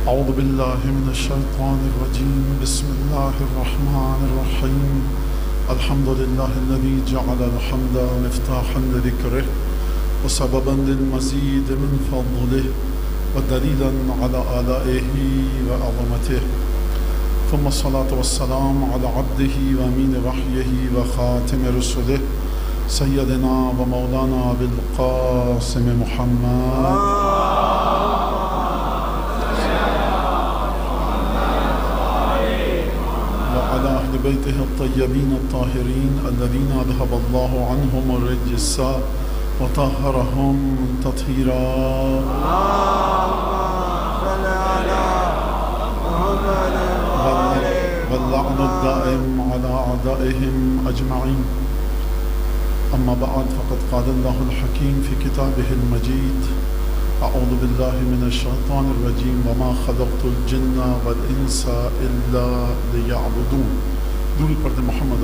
أعوذ بالله من الشيطان الرجيم. بسم الله الرحمن الرحيم. الحمد لله الذي جعل الحمد مفتاحا لذكره وسببا للمزيد من فضله ودليلا على آلائه وعظمته، ثم الصلاة والسلام على عبده وأمين وحيه وخاتم رسله سيدنا ومولانا بالقاسم محمد وعلى أهل بيته الطيبين الطاهرين الذين أذهب الله عنهم الرجس وطهرهم تطهيرا. واللعن الدائم على أعدائهم أجمعين. أما بعد، فقد قال الله الحكيم في كتابه المجيد: أعوذ بالله من الشيطان الرجيم وما خلقت الجن والإنس إلا ليعبدون. درود پڑھتے محمد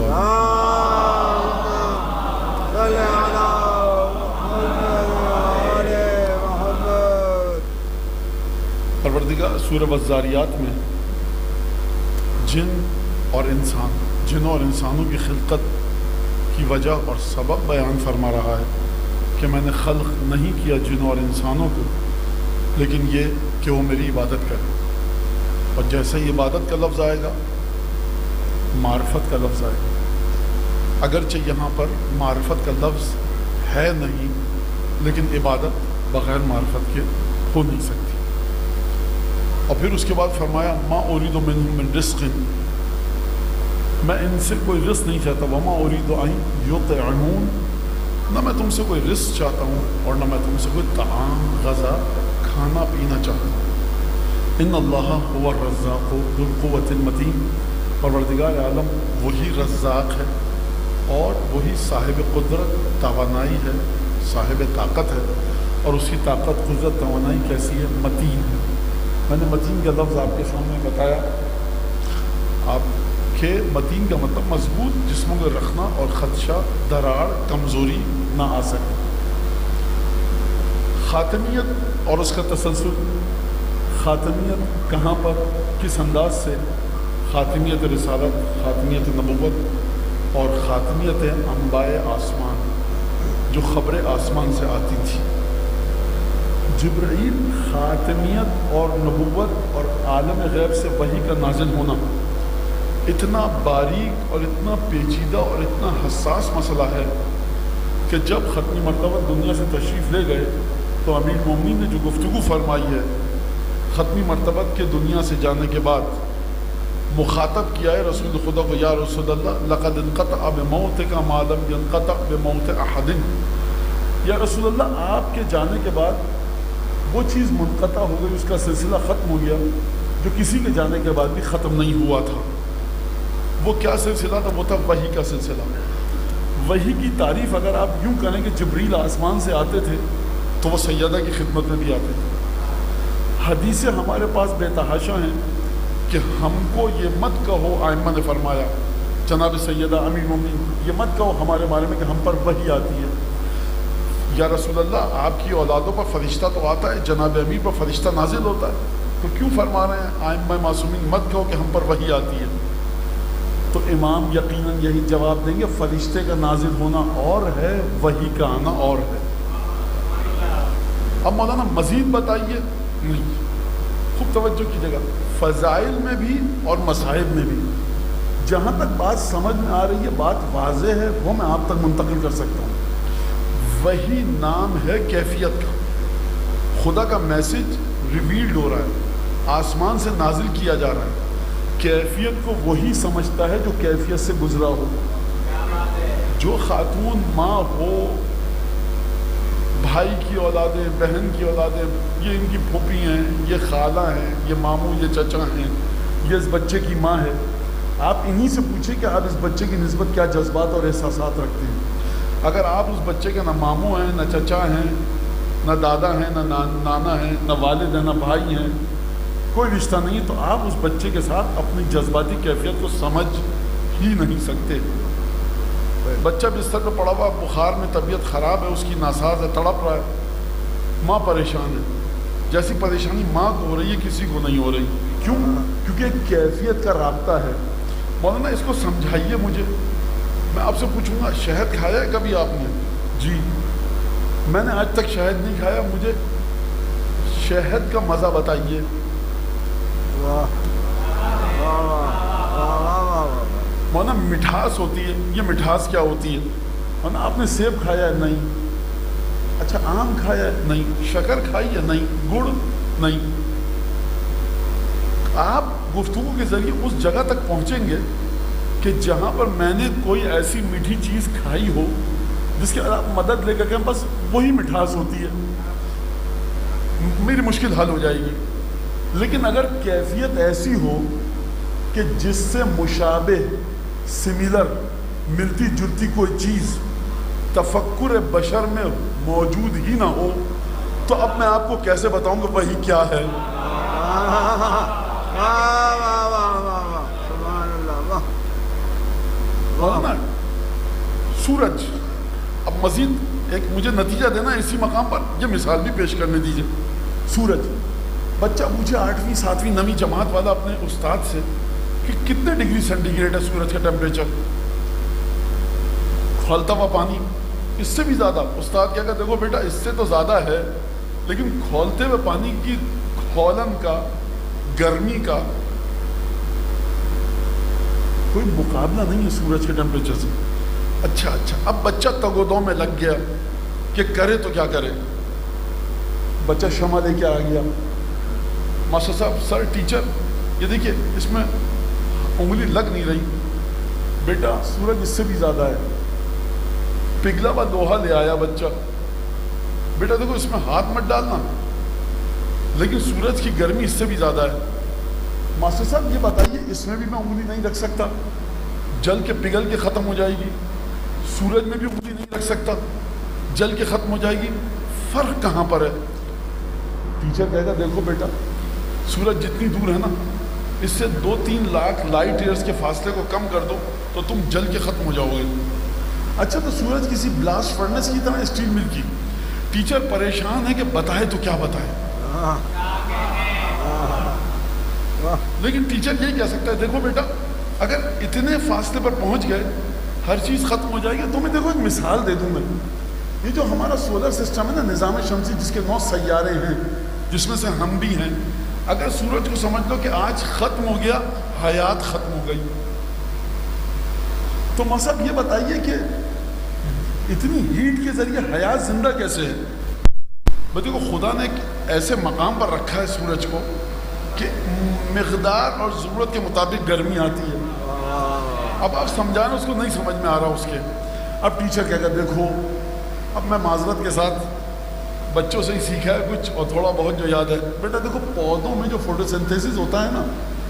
پروردگار سورہ والذاریات میں جن اور انسان، جنوں اور انسانوں کی خلقت کی وجہ اور سبب بیان فرما رہا ہے کہ میں نے خلق نہیں کیا جنوں اور انسانوں کو، لیکن یہ کہ وہ میری عبادت کریں. اور جیسے ہی عبادت کا لفظ آئے گا، معرفت کا لفظ آئے گا. اگرچہ یہاں پر معرفت کا لفظ ہے نہیں، لیکن عبادت بغیر معرفت کے ہو نہیں سکتی. اور پھر اس کے بعد فرمایا: ما اريد منهم من رزق، میں ان سے کوئی رزق نہیں چاہتا. وما اريد ان يطعمون، نہ میں تم سے کوئی رزق چاہتا ہوں اور نہ میں تم سے کوئی طعام، غذا، کھانا پینا چاہتا ہوں. ان اللہ هو الرزاق ذو القوة المتین. پروردگار عالم وہی رزاق ہے اور وہی صاحب قدرت، توانائی ہے، صاحب طاقت ہے. اور اس کی طاقت، قدرت، توانائی کیسی ہے؟ متین ہے. میں نے متین کا لفظ آپ کے سامنے بتایا آپ کہ متین کا مطلب مضبوط جسموں کو رکھنا اور خدشہ، دراڑ، کمزوری نہ آ سکے. خاتمیت اور اس کا تسلسل، خاتمیت کہاں پر، کس انداز سے؟ خاتمیت رسالت، خاتمیت نبوت اور خاتمیت انباء آسمان، جو خبر آسمان سے آتی تھی. جبرائیل خاتمیت اور نبوت اور عالم غیب سے وحی کا نازل ہونا اتنا باریک اور اتنا پیچیدہ اور اتنا حساس مسئلہ ہے کہ جب ختمی مرتبہ دنیا سے تشریف لے گئے تو امیر المومنین نے جو گفتگو فرمائی ہے، ختمی مرتبہ کے دنیا سے جانے کے بعد مخاطب کیا ہے رسول خدا کو: یا رسول اللہ، لقد انقطع بموتک ما لم ينقطع بموت احد. یا رسول اللہ، آپ کے جانے کے بعد وہ چیز منقطع ہو گئی، اس کا سلسلہ ختم ہو گیا جو کسی کے جانے کے بعد بھی ختم نہیں ہوا تھا. وہ کیا سلسلہ تھا؟ وہ تھا وحی کا سلسلہ. وحی کی تعریف اگر آپ یوں کریں کہ جبریل آسمان سے آتے تھے تو وہ سیدہ کی خدمت میں بھی آتے تھے. حدیثیں ہمارے پاس بے تحاشا ہیں کہ ہم کو یہ مت کہو، ائمہ نے فرمایا، جناب سیدہ امیر المومنین، یہ مت کہو ہمارے بارے میں کہ ہم پر وحی آتی ہے. یا رسول اللہ، آپ کی اولادوں پر فرشتہ تو آتا ہے، جناب امیر پر فرشتہ نازل ہوتا ہے، تو کیوں فرما رہے ہیں ائمہ معصومین مت کہو کہ ہم پر وحی آتی ہے؟ تو امام یقیناً یہی جواب دیں گے: فرشتے کا نازل ہونا اور ہے، وحی کا آنا اور ہے. اب مولانا مزید بتائیے. نہیں، خوب توجہ کیجیے گا، فضائل میں بھی اور مصائب میں بھی جہاں تک بات سمجھ میں آ رہی ہے، بات واضح ہے، وہ میں آپ تک منتقل کر سکتا ہوں. وہی نام ہے کیفیت کا. خدا کا میسج ریویلڈ ہو رہا ہے، آسمان سے نازل کیا جا رہا ہے. کیفیت کو وہی سمجھتا ہے جو کیفیت سے گزرا ہو. جو خاتون ماں ہو، بھائی کی اولادیں، بہن کی اولادیں، یہ ان کی پھوپھی ہیں، یہ خالہ ہیں، یہ ماموں، یہ چچا ہیں، یہ اس بچے کی ماں ہے. آپ انہی سے پوچھیں کہ آپ اس بچے کی نسبت کیا جذبات اور احساسات رکھتے ہیں. اگر آپ اس بچے کے نہ ماموں ہیں، نہ چچا ہیں، نہ دادا ہیں، نہ نانا ہیں، نہ والد ہیں، نہ بھائی ہیں، کوئی رشتہ نہیں، تو آپ اس بچے کے ساتھ اپنی جذباتی کیفیت کو سمجھ ہی نہیں سکتے. بچہ بستر پہ پڑا ہوا، بخار میں، طبیعت خراب ہے، اس کی ناساز ہے، تڑپ رہا ہے، ماں پریشان ہے. جیسی پریشانی ماں کو ہو رہی ہے کسی کو نہیں ہو رہی. کیوں؟ کیونکہ ایک کیفیت کا رابطہ ہے. مولانا اس کو سمجھائیے مجھے. میں آپ سے پوچھوں گا شہد کھایا ہے کبھی آپ نے؟ جی میں نے آج تک شہد نہیں کھایا. مجھے شہد کا مزہ بتائیے. مولانا مٹھاس ہوتی ہے. یہ مٹھاس کیا ہوتی ہے؟ مولانا آپ نے سیب کھایا ہے؟ نہیں. اچھا آم کھایا ہے؟ نہیں. شکر کھائی ہے؟ نہیں. گڑ؟ نہیں. آپ گفتگو کے ذریعے اس جگہ تک پہنچیں گے کہ جہاں پر میں نے کوئی ایسی میٹھی چیز کھائی ہو جس کے آپ مدد لے کر کے بس وہی مٹھاس ہوتی ہے, میری مشکل حل ہو جائے گی. لیکن اگر کیفیت ایسی ہو کہ جس سے مشابہ سملر ملتی جلتی کوئی چیز تفکر بشر میں موجود ہی نہ ہو, تو اب میں آپ کو کیسے بتاؤں گا وہی کیا ہے؟ سورج. اب مزید ایک مجھے نتیجہ دینا اسی مقام پر, یہ مثال بھی پیش کرنے دیجیے. سورج, بچہ پوچھے 8ویں 7ویں 9ویں جماعت والا اپنے استاد سے کہ کتنے ڈگری سینٹی گریڈ ہے سورج کا ٹیمپریچر؟ کھولتا ہوا پانی, اس سے بھی زیادہ. استاد کہا کہ دیکھو بیٹا اس سے تو زیادہ ہے, لیکن کھولتے ہوئے پانی کی کھولن کا, گرمی کا کوئی مقابلہ نہیں ہے سورج کے ٹیمپریچر سے. اچھا اب بچہ تگودوں میں لگ گیا کہ کرے تو کیا کرے. بچہ شمع لے کے آ گیا. ماسٹر صاحب, سر, ٹیچر, یہ دیکھیے اس میں انگلی لگ نہیں رہی. بیٹا سورج اس سے بھی زیادہ ہے. پگھلا ہوا لوہا لے آیا بچہ. بیٹا دیکھو اس میں ہاتھ مت ڈالنا, لیکن سورج کی گرمی اس سے بھی زیادہ ہے. ماسٹر صاحب یہ بتائیے اس میں بھی میں انگلی نہیں رکھ سکتا, جل کے پگھل کے ختم ہو جائے گی. سورج میں بھی انگلی نہیں رکھ سکتا, جل کے ختم ہو جائے گی. فرق کہاں پر ہے؟ ٹیچر کہے گا دیکھو بیٹا سورج جتنی دور ہے نا, اس سے 2-3 لاکھ لائٹ ایئرس کے فاصلے کو کم کر دو تو تم جل کے ختم ہو جاؤ گے. اچھا تو سورج کسی بلاسٹ فرنس کی طرح اسٹیل مل کی. ٹیچر پریشان ہے کہ بتائے تو کیا بتائے. لیکن ٹیچر یہی کہہ سکتا ہے دیکھو بیٹا اگر اتنے فاصلے پر پہنچ گئے ہر چیز ختم ہو جائے گی. تمہیں دیکھو ایک مثال دے دوں میں. یہ جو ہمارا سولر سسٹم ہے نا, نظام شمسی, جس کے 9 سیارے ہیں جس میں سے ہم بھی ہیں, اگر سورج کو سمجھ لو کہ آج ختم ہو گیا, حیات ختم ہو گئی. تو مصحف یہ بتائیے کہ اتنی ہیٹ کے ذریعے حیات زندہ کیسے ہے؟ دیکھو خدا نے ایک ایسے مقام پر رکھا ہے سورج کو کہ مقدار اور ضرورت کے مطابق گرمی آتی ہے. اب آپ سمجھانا اس کو نہیں سمجھ میں آ رہا اس کے. اب ٹیچر کہے گا دیکھو, اب میں معذرت کے ساتھ بچوں سے ہی سیکھا ہے کچھ اور تھوڑا بہت جو یاد ہے. بیٹا دیکھو پودوں میں جو فوٹوسنتھیسس ہوتا ہے نا,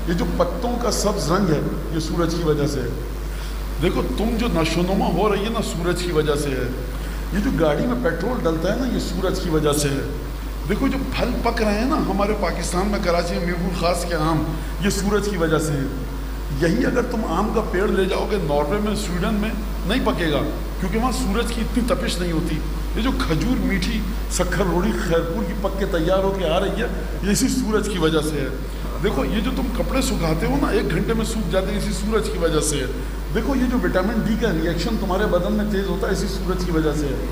یہ جو پتوں کا سبز رنگ ہے یہ سورج کی وجہ سے ہے. دیکھو تم جو نشوونما ہو رہی ہے نا سورج کی وجہ سے ہے. یہ جو گاڑی میں پیٹرول ڈلتا ہے نا یہ سورج کی وجہ سے ہے. دیکھو جو پھل پک رہے ہیں نا ہمارے پاکستان میں کراچی میں میرپور خاص کے آم, یہ سورج کی وجہ سے ہے. یہی اگر تم آم کا پیڑ لے جاؤ گے ناروے میں, سویڈن میں, نہیں پکے گا کیونکہ وہاں سورج کی اتنی تپش نہیں ہوتی. یہ جو کھجور میٹھی سکھر روڑی خیرپور کی پک کے تیار ہو کے آ رہی ہے یہ اسی سورج کی وجہ سے ہے. دیکھو یہ جو تم کپڑے سکھاتے ہو نا 1 گھنٹے میں سوکھ جاتے ہیں اسی سورج کی وجہ سے ہے. دیکھو یہ جو وٹامن ڈی کا ریئیکشن تمہارے بدن میں تیز ہوتا ہے اسی سورج کی وجہ سے ہے.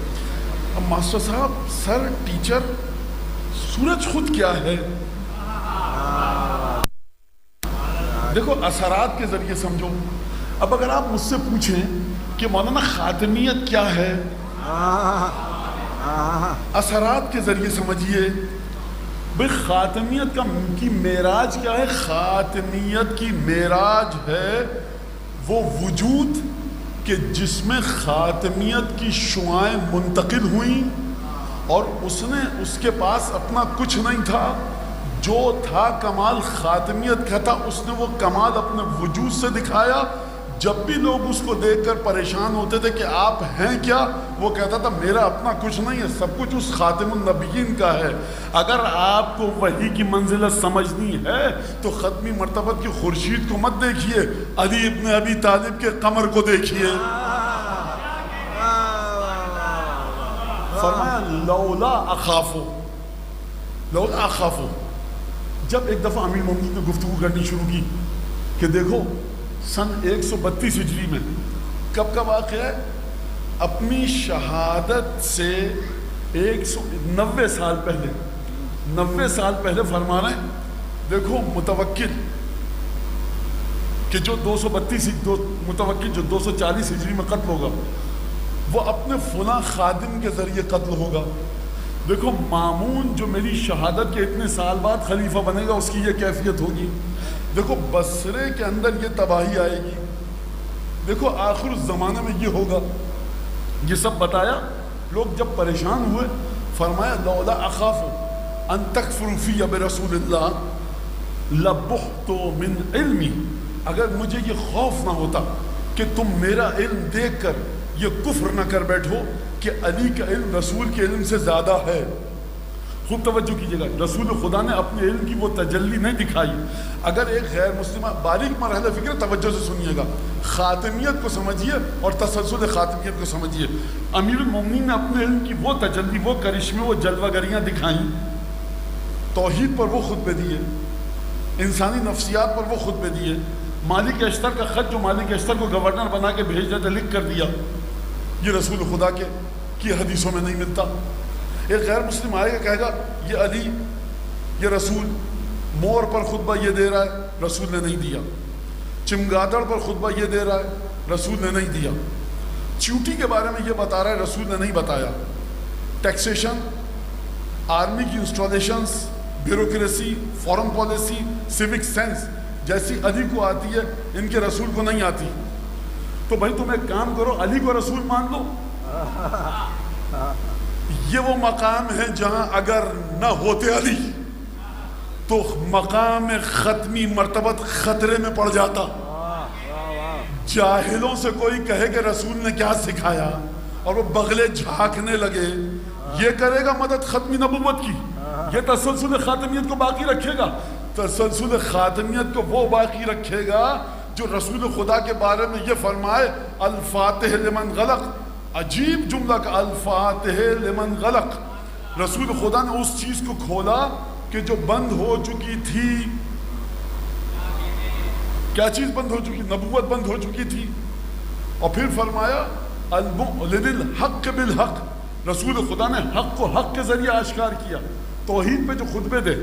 اب ماسٹر صاحب, سر, ٹیچر, سورج خود کیا ہے؟ دیکھو اثرات کے ذریعے سمجھو. اب اگر آپ مجھ سے پوچھیں کہ مولانا خاتمیت کیا ہے, اثرات کے ذریعے سمجھیے. بھئی خاتمیت کی معراج کیا ہے؟ خاتمیت کی معراج ہے وہ وجود کہ جس میں خاتمیت کی شعائیں منتقل ہوئیں اور اس کے پاس اپنا کچھ نہیں تھا, جو تھا کمال خاتمیت کا تھا, اس نے وہ کمال اپنے وجود سے دکھایا. جب بھی لوگ اس کو دیکھ کر پریشان ہوتے تھے کہ آپ ہیں کیا, وہ کہتا تھا میرا اپنا کچھ نہیں ہے, سب کچھ اس خاتم النبیین کا ہے. اگر آپ کو وحی کی منزلت سمجھنی ہے تو ختمی مرتبت کی خورشید کو مت دیکھیے, علی ابن ابی طالب کے قمر کو دیکھیے. فرمایا لولا اخافو, لولا اخافو. جب ایک دفعہ امیر المومنین نے گفتگو کرنی شروع کی کہ دیکھو سن 132 ہجری میں کب کا واقعہ ہے؟ اپنی شہادت سے 190 سال پہلے 90 سال پہلے فرما رہے ہیں دیکھو متوکل کہ جو 232 متوکل جو 240 ہجری میں قتل ہوگا وہ اپنے فلاں خادم کے ذریعے قتل ہوگا. دیکھو مامون جو میری شہادت کے اتنے سال بعد خلیفہ بنے گا اس کی یہ کیفیت ہوگی. دیکھو بصرے کے اندر یہ تباہی آئے گی. دیکھو آخر الزمانہ میں یہ ہوگا. یہ سب بتایا. لوگ جب پریشان ہوئے فرمایا لولا اخاف ان تکفروا فی برسول اللہ لبحت من علمی. اگر مجھے یہ خوف نہ ہوتا کہ تم میرا علم دیکھ کر یہ کفر نہ کر بیٹھو کہ علی کا علم رسول کے علم سے زیادہ ہے. خوب توجہ کیجیے گا. رسول خدا نے اپنے علم کی وہ تجلی نہیں دکھائی. اگر ایک غیر مسلمہ باریک مرحلہ فکر توجہ سے سنیے گا. خاتمیت کو سمجھیے اور تسلسل خاتمیت کو سمجھیے. امیر المومنین نے اپنے علم کی وہ تجلی وہ کرشمے وہ جلوہ گریاں دکھائیں. توحید پر وہ خطبے دیے, انسانی نفسیات پر وہ خطبے دیے. مالک اشتر کا خط جو مالک اشتر کو گورنر بنا کے بھیج دیتے لکھ کر دیا, یہ رسول خدا کی حدیثوں میں نہیں ملتا. ایک غیر مسلم آئے گا کہے گا یہ علی یہ رسول مور پر خطبہ یہ دے رہا ہے رسول نے نہیں دیا. چمگادڑ پر خطبہ یہ دے رہا ہے رسول نے نہیں دیا. چیوٹی کے بارے میں یہ بتا رہا ہے رسول نے نہیں بتایا. ٹیکسیشن, آرمی کی installations, bureaucracy, foreign policy, civic sense جیسی علی کو آتی ہے ان کے رسول کو نہیں آتی. تو بھائی تم ایک کام کرو علی کو رسول مان لو. یہ وہ مقام ہے جہاں اگر نہ ہوتے علی تو مقام ختمی مرتبت خطرے میں پڑ جاتا. جاہلوں سے کوئی کہے کہ رسول نے کیا سکھایا اور وہ بغلے جھانکنے لگے, یہ کرے گا مدد ختمی نبوت کی, یہ تسلسل خاتمیت کو باقی رکھے گا. تسلسل خاتمیت کو وہ باقی رکھے گا جو رسول خدا کے بارے میں یہ فرمائے الفاتح لمن غلق. عجیب جملہ کا الفاتح لمن غلق. رسول خدا نے اس چیز کو کھولا کہ جو بند ہو چکی تھی. کیا چیز بند ہو چکی؟ نبوت بند ہو چکی تھی. اور پھر فرمایا المعلن الحق بالحق. رسول خدا نے حق کو حق کے ذریعے آشکار کیا. توحید پہ جو خطبے دے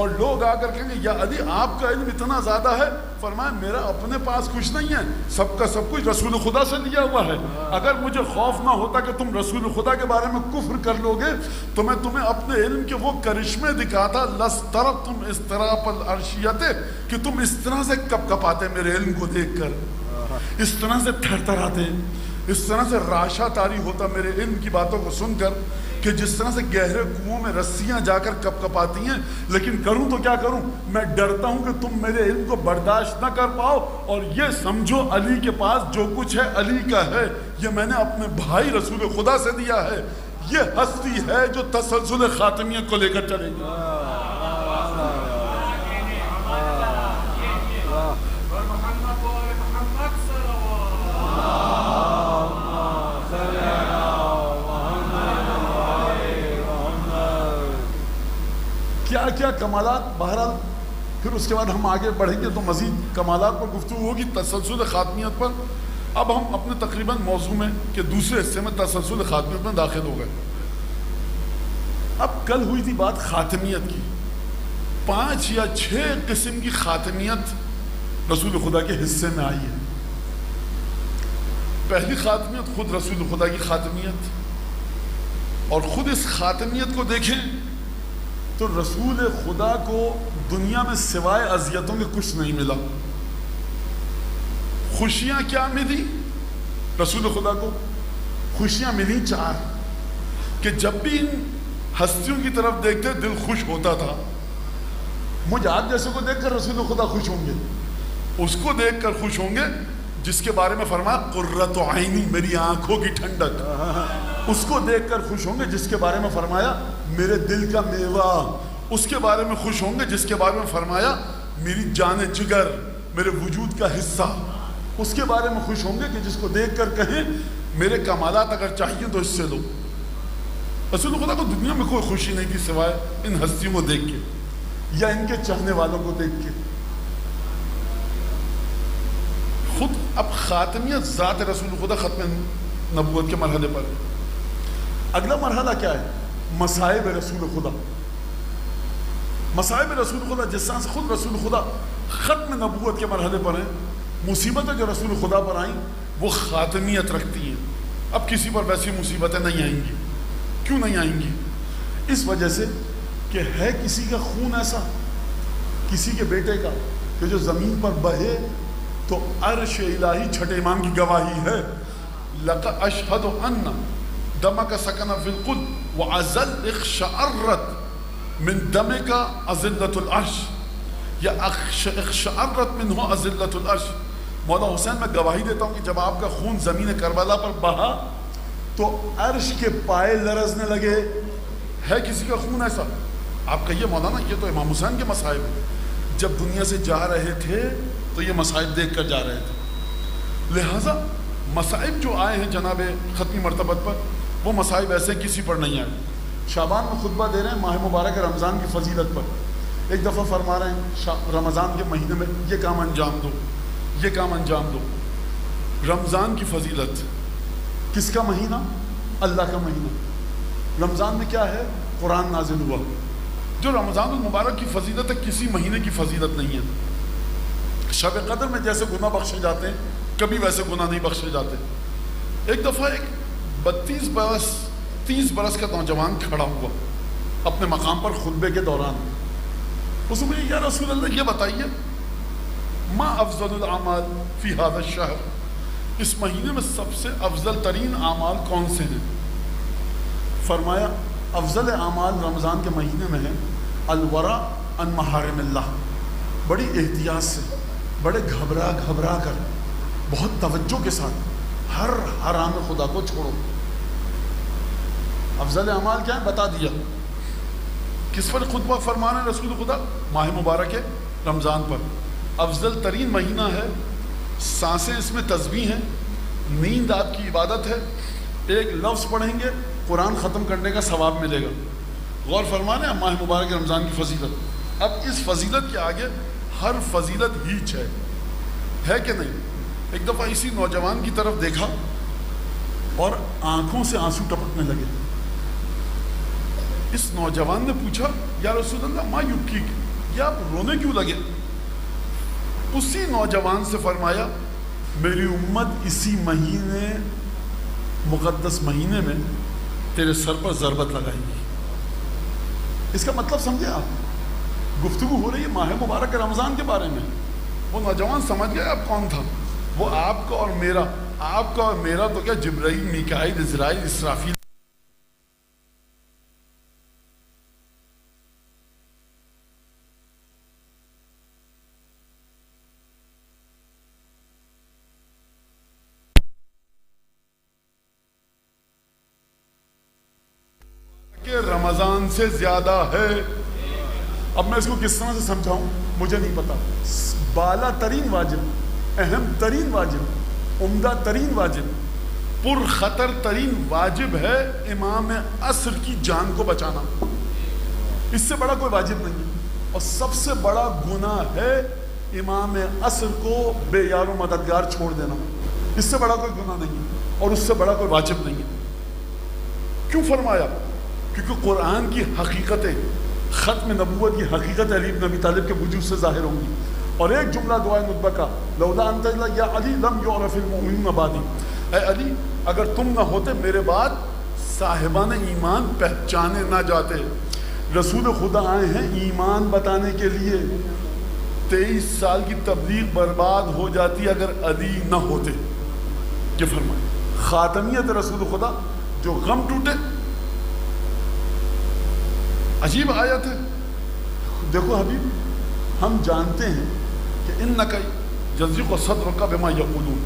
اور لوگ آ کر کہیں گے یا علی آپ کا علم اتنا زیادہ ہے, فرمایا میرا اپنے پاس کچھ نہیں ہے, سب کا سب کچھ رسول خدا سے لیا ہوا ہے. اگر مجھے خوف نہ ہوتا کہ تم رسول خدا کے بارے میں کفر کر لو گے تو میں تمہیں اپنے علم کے وہ کرشمے دکھاتا. لستربتم استراپ العرشیت, کہ تم اس طرح سے کپ کپاتے میرے علم کو دیکھ کر, اس طرح سے تھر تھر آتے, اس طرح سے راشا طاری ہوتا میرے علم کی باتوں کو سن کر کہ جس طرح سے گہرے کنووں میں رسیاں جا کر کپ کپاتی ہیں. لیکن کروں تو کیا کروں, میں ڈرتا ہوں کہ تم میرے علم کو برداشت نہ کر پاؤ اور یہ سمجھو علی کے پاس جو کچھ ہے علی کا ہے, یہ میں نے اپنے بھائی رسول خدا سے دیا ہے. یہ ہستی ہے جو تسلسل خاتمیت کو لے کر چلے گی. کیا کیا کمالات. بہرحال پھر اس کے بعد ہم آگے بڑھیں گے تو مزید کمالات پر گفتگو ہوگی تسلسل خاتمیت پر. اب ہم اپنے تقریباً موضوع میں کہ دوسرے حصے میں تسلسل خاتمیت میں داخل ہو گئے. اب کل ہوئی تھی بات خاتمیت کی. 5 یا 6 قسم کی خاتمیت رسول خدا کے حصے میں آئی ہے. پہلی خاتمیت خود رسول خدا کی خاتمیت, اور خود اس خاتمیت کو دیکھیں تو رسول خدا کو دنیا میں سوائے اذیتوں کے کچھ نہیں ملا. خوشیاں کیا ملی رسول خدا کو؟ خوشیاں ملی 4 کہ جب بھی ان ہستیوں کی طرف دیکھتے دل خوش ہوتا تھا. مجھ آج جیسے کو دیکھ کر رسول خدا خوش ہوں گے, اس کو دیکھ کر خوش ہوں گے جس کے بارے میں فرمایا قرۃ عینی, میری آنکھوں کی ٹھنڈک. اس کو دیکھ کر خوش ہوں گے جس کے بارے میں فرمایا میرے دل کا میوہ. اس کے بارے میں خوش ہوں گے جس کے بارے میں فرمایا میری جان جگر, میرے وجود کا حصہ. اس کے بارے میں خوش ہوں گے کہ جس کو دیکھ کر کہیں میرے کمالات اگر چاہیے تو اس سے لو. رسول خدا کو دنیا میں کوئی خوشی نہیں تھی سوائے ان ہستیوں کو دیکھ کے یا ان کے چاہنے والوں کو دیکھ کے. خود اب خاتمیت ذات رسول خدا ختم نبوت کے مرحلے پر. اگلا مرحلہ کیا ہے؟ مصائب رسول خدا. مصائب رسول خدا جس طرح سے خود رسول خدا ختم نبوت کے مرحلے پر ہیں، مصیبتیں جو رسول خدا پر آئیں وہ خاتمیت رکھتی ہیں. اب کسی پر ویسی مصیبتیں نہیں آئیں گی. کیوں نہیں آئیں گی؟ اس وجہ سے کہ ہے کسی کا خون ایسا، کسی کے بیٹے کا، کہ جو زمین پر بہے تو عرش الہی چھٹے امام کی گواہی ہے. لَقَدْ أَشْهَدُ أَنَّ دَمَكَ سَكَنَ فِي الْقُلْبِ وَعَزَلْ اخشعرت من دَمِكَ أَزِلَّةُ الْعَرْشِ یا اخشعرت منہ أَزِلَّةُ الْعَرْشِ. مولا حسین میں گواہی دیتا ہوں کہ جب آپ کا خون زمین کربلا پر بہا تو عرش کے پائے لرزنے لگے. ہے کسی کا خون ایسا؟ آپ کہیے مولانا یہ تو امام حسین کے مصائب ہیں. جب دنیا سے جا رہے تھے تو یہ مصائب دیکھ کر جا رہے تھے. لہٰذا مصائب جو آئے ہیں جناب ختمی مرتبت پر وہ مصائب ایسے کسی پر نہیں آئے. شعبان میں خطبہ دے رہے ہیں ماہ مبارک رمضان کی فضیلت پر. ایک دفعہ فرما رہے ہیں رمضان کے مہینے میں یہ کام انجام دو، یہ کام انجام دو. رمضان کی فضیلت، کس کا مہینہ؟ اللہ کا مہینہ. رمضان میں کیا ہے؟ قرآن نازل ہوا. جو رمضان المبارک کی فضیلت ہے کسی مہینے کی فضیلت نہیں ہے. شب قدر میں جیسے گناہ بخشے جاتے ہیں کبھی ویسے گناہ نہیں بخشے جاتے. ایک دفعہ ایک 30 برس کا نوجوان کھڑا ہوا اپنے مقام پر خطبے کے دوران. اس نے یا رسول اللہ یہ بتائیے ما افضل الاعمال فی هذا الشہر، اس مہینے میں سب سے افضل ترین اعمال کون سے ہیں؟ فرمایا افضل اعمال رمضان کے مہینے میں ہے الورع عن محارم اللہ. بڑی احتیاط سے، بڑے گھبرا کر، بہت توجہ کے ساتھ ہر حرام خدا کو چھوڑو. افضل اعمال کیا ہے بتا دیا. کس پر خطبہ فرمانا ہے رسول خدا؟ ماہ مبارک رمضان پر. افضل ترین مہینہ ہے، سانسیں اس میں تسبیح ہیں، نیند آپ کی عبادت ہے، ایک لفظ پڑھیں گے قرآن ختم کرنے کا ثواب ملے گا. غور فرمانے ماہ مبارک رمضان کی فضیلت. اب اس فضیلت کے آگے ہر فضیلت ہیچ ہے کہ نہیں؟ ایک دفعہ اسی نوجوان کی طرف دیکھا اور آنکھوں سے آنسو ٹپکنے لگے. اس نوجوان نے پوچھا یا رسول اللہ ما یبکیک، یا آپ رونے کیوں لگے؟ اسی نوجوان سے فرمایا میری امت اسی مہینے، مقدس مہینے میں تیرے سر پر ضربت لگائیں گی. اس کا مطلب سمجھے آپ؟ گفتگو ہو رہی ہے ماہ مبارک رمضان کے بارے میں. وہ نوجوان سمجھ گیا اب کون تھا. وہ آپ کا اور میرا، آپ کا اور میرا تو کیا جبرائیل، میکائیل، عزرائیل، اسرافیل. رمضان سے زیادہ ہے. اب میں اس کو کس طرح سے سمجھاؤں مجھے نہیں پتا. بالا ترین واجب، اہم ترین واجب، عمدہ ترین واجب، پر خطر ترین واجب ہے امام عصر کی جان کو بچانا. اس سے بڑا کوئی واجب نہیں ہے. اور سب سے بڑا گناہ ہے امام عصر کو بے یار و مددگار چھوڑ دینا. اس سے بڑا کوئی گناہ نہیں ہے اور اس سے بڑا کوئی واجب نہیں ہے. کیوں فرمایا؟ کیونکہ قرآن کی حقیقتیں، ختم نبوت کی حقیقت علی بن ابی طالب کے وجود سے ظاہر ہوں گی. اور ایک جملہ دعائے نطبہ کا لولا انت یا علی لم یعرف المؤمنون بعدی، اے علی اگر تم نہ ہوتے میرے بعد صاحبان ایمان پہچانے نہ جاتے. رسول خدا آئے ہیں ایمان بتانے کے لیے. 23 سال کی تبلیغ برباد ہو جاتی اگر علی نہ ہوتے. یہ فرمائے خاتمیت رسول خدا جو غم ٹوٹے. عجیب آیت ہے. دیکھو حبیب، ہم جانتے ہیں کہ انک یضیق صدرک بما یقولون،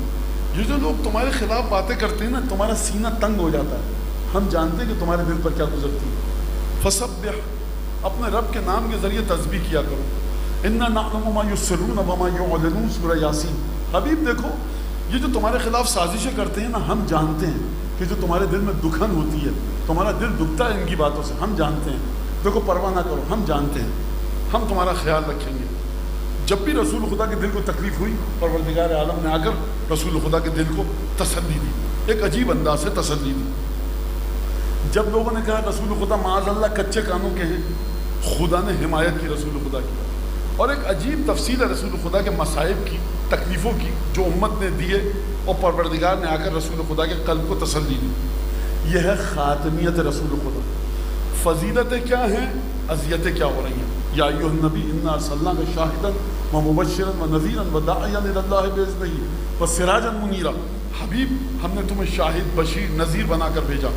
یہ جو لوگ تمہارے خلاف باتیں کرتے ہیں نا تمہارا سینہ تنگ ہو جاتا ہے. ہم جانتے ہیں کہ تمہارے دل پر کیا گزرتی ہے. فسبح، اپنے رب کے نام کے ذریعے تسبیح کیا کرو. انا نعلم ما یسرون وما یعلنون، سورہ یاسین. حبیب دیکھو یہ جو تمہارے خلاف سازشیں کرتے ہیں نا ہم جانتے ہیں کہ جو تمہارے دل میں دکھن ہوتی ہے تمہارا دل دکھتا ہے ان کی باتوں سے، ہم جانتے ہیں، دیکھو پرواہ نہ کرو، ہم جانتے ہیں، ہم تمہارا خیال رکھیں گے۔ جب بھی رسول خدا کے دل کو تکلیف ہوئی، پروردگار عالم نے آ کر رسول خدا کے دل کو تسلی دی، ایک عجیب انداز سے تسلی دی۔ جب لوگوں نے کہا رسول خدا معاذ اللہ کچے کانوں کے ہیں، خدا نے حمایت کی رسول خدا کی، اور ایک عجیب تفصیل ہے رسول خدا کے مصائب کی، تکلیفوں کی، جو امت نے دیے، اور پروردگار نے آ کر رسول خدا کے قلب کو تسلی دی۔ یہ ہے خاتمیت رسول خدا۔ فضیلتیں کیا ہیں، اذیتیں کیا ہو رہی ہیں۔ یا ایھا النبی انا ارسلناک شاہدا ومبشرا ونذیرا وداعیا الی اللہ باذنہ وسراجا منیرا۔ حبیب، ہم نے تمہیں شاہد، بشیر، نذیر بنا کر بھیجا،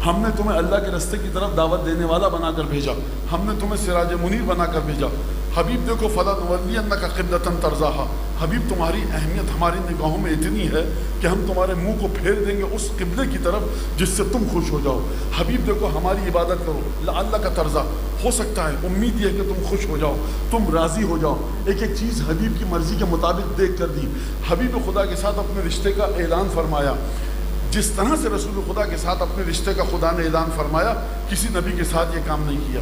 ہم نے تمہیں اللہ کے رستے کی طرف دعوت دینے والا بنا کر بھیجا، ہم نے تمہیں سراج منیر بنا کر بھیجا۔ حبیب دیکھو فَلَنُوَلِّيَنَّكَ قِبْلَةً تَرْضَاهَا، حبیب تمہاری اہمیت ہماری نگاہوں میں اتنی ہے کہ ہم تمہارے منہ کو پھیر دیں گے اس قبلے کی طرف جس سے تم خوش ہو جاؤ۔ حبیب دیکھو ہماری عبادت کرو، لعلک ترضیٰ، ہو سکتا ہے، امید یہ ہے کہ تم خوش ہو جاؤ، تم راضی ہو جاؤ۔ ایک ایک چیز حبیب کی مرضی کے مطابق دیکھ کر دی۔ حبیب خدا کے ساتھ اپنے رشتے کا اعلان فرمایا، جس طرح سے رسول خدا کے ساتھ اپنے رشتے کا خدا نے اعلان فرمایا، کسی نبی کے ساتھ یہ کام نہیں کیا۔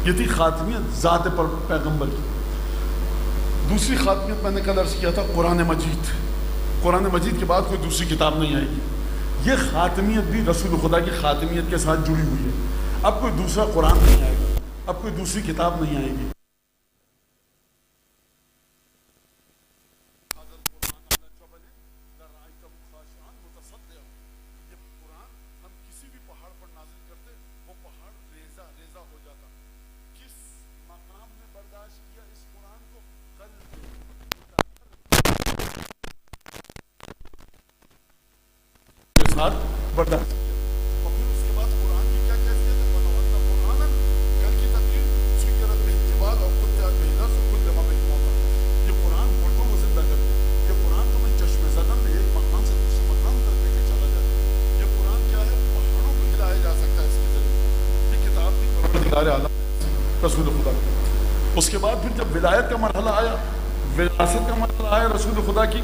یہ تھی خاتمیت ذات پر پیغمبر کی۔ دوسری خاتمیت میں نے کل عرض کیا تھا، قرآن مجید۔ قرآن مجید کے بعد کوئی دوسری کتاب نہیں آئے گی۔ یہ خاتمیت بھی رسول خدا کی خاتمیت کے ساتھ جڑی ہوئی ہے۔ اب کوئی دوسرا قرآن نہیں آئے گا، اب کوئی دوسری کتاب نہیں آئے گی۔ برداشت کیا، اور پھر اس کے بعد قرآن کی کیا کیفیت ہے، وَلَوْ قرآن کل کی تقریر سیرت بہجبال اور قطعت بہنس اور کل ما بہنوتا۔ یہ قرآن مردوں کو زندہ کر دے، یہ قرآن تمہیں چشم زدن میں ایک مقام سے دوسرے مقام تک لے کے چلا جائے۔ یہ قرآن کیا ہے، پہاڑوں کو ہلایا جا سکتا ہے اس کے ذریعے۔ یہ کتاب بھی پروردگار عالم رسول خدا کی۔ اس کے بعد پھر جب ولایت کا مرحلہ آیا، وراثت کا مرحلہ آیا رسول خدا کی،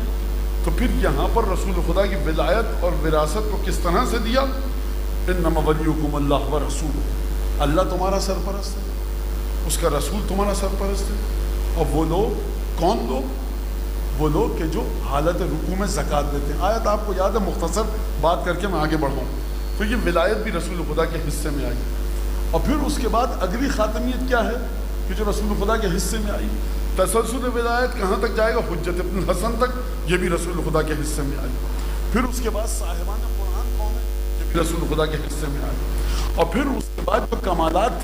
تو پھر یہاں پر رسول خدا کی ولایت اور وراثت کو کس طرح سے دیا؟ انما ولیکم اللہ ورسولہ، اللہ تمہارا سرپرست ہے، اس کا رسول تمہارا سرپرست ہے۔ اور وہ لوگ کون لوگ؟ وہ لوگ کہ جو حالت رکوع میں زکوٰۃ دیتے ہیں۔ آیت آپ کو یاد ہے، مختصر بات کر کے میں آگے بڑھوں۔ تو یہ ولایت بھی رسول خدا کے حصے میں آئی، اور پھر اس کے بعد اگلی خاتمیت کیا ہے کہ جو رسول خدا کے حصے میں آئی، تسلسل ولایت کہاں تک جائے گا؟ حجت ابن الحسن تک، یہ بھی رسول خدا کے حصے میں آئی۔ پھر اس کے بعد صاحبان قرآن کون ہے؟ یہ بھی رسول خدا کے حصے میں آئی۔ اور پھر اس کے بعد جو کمالات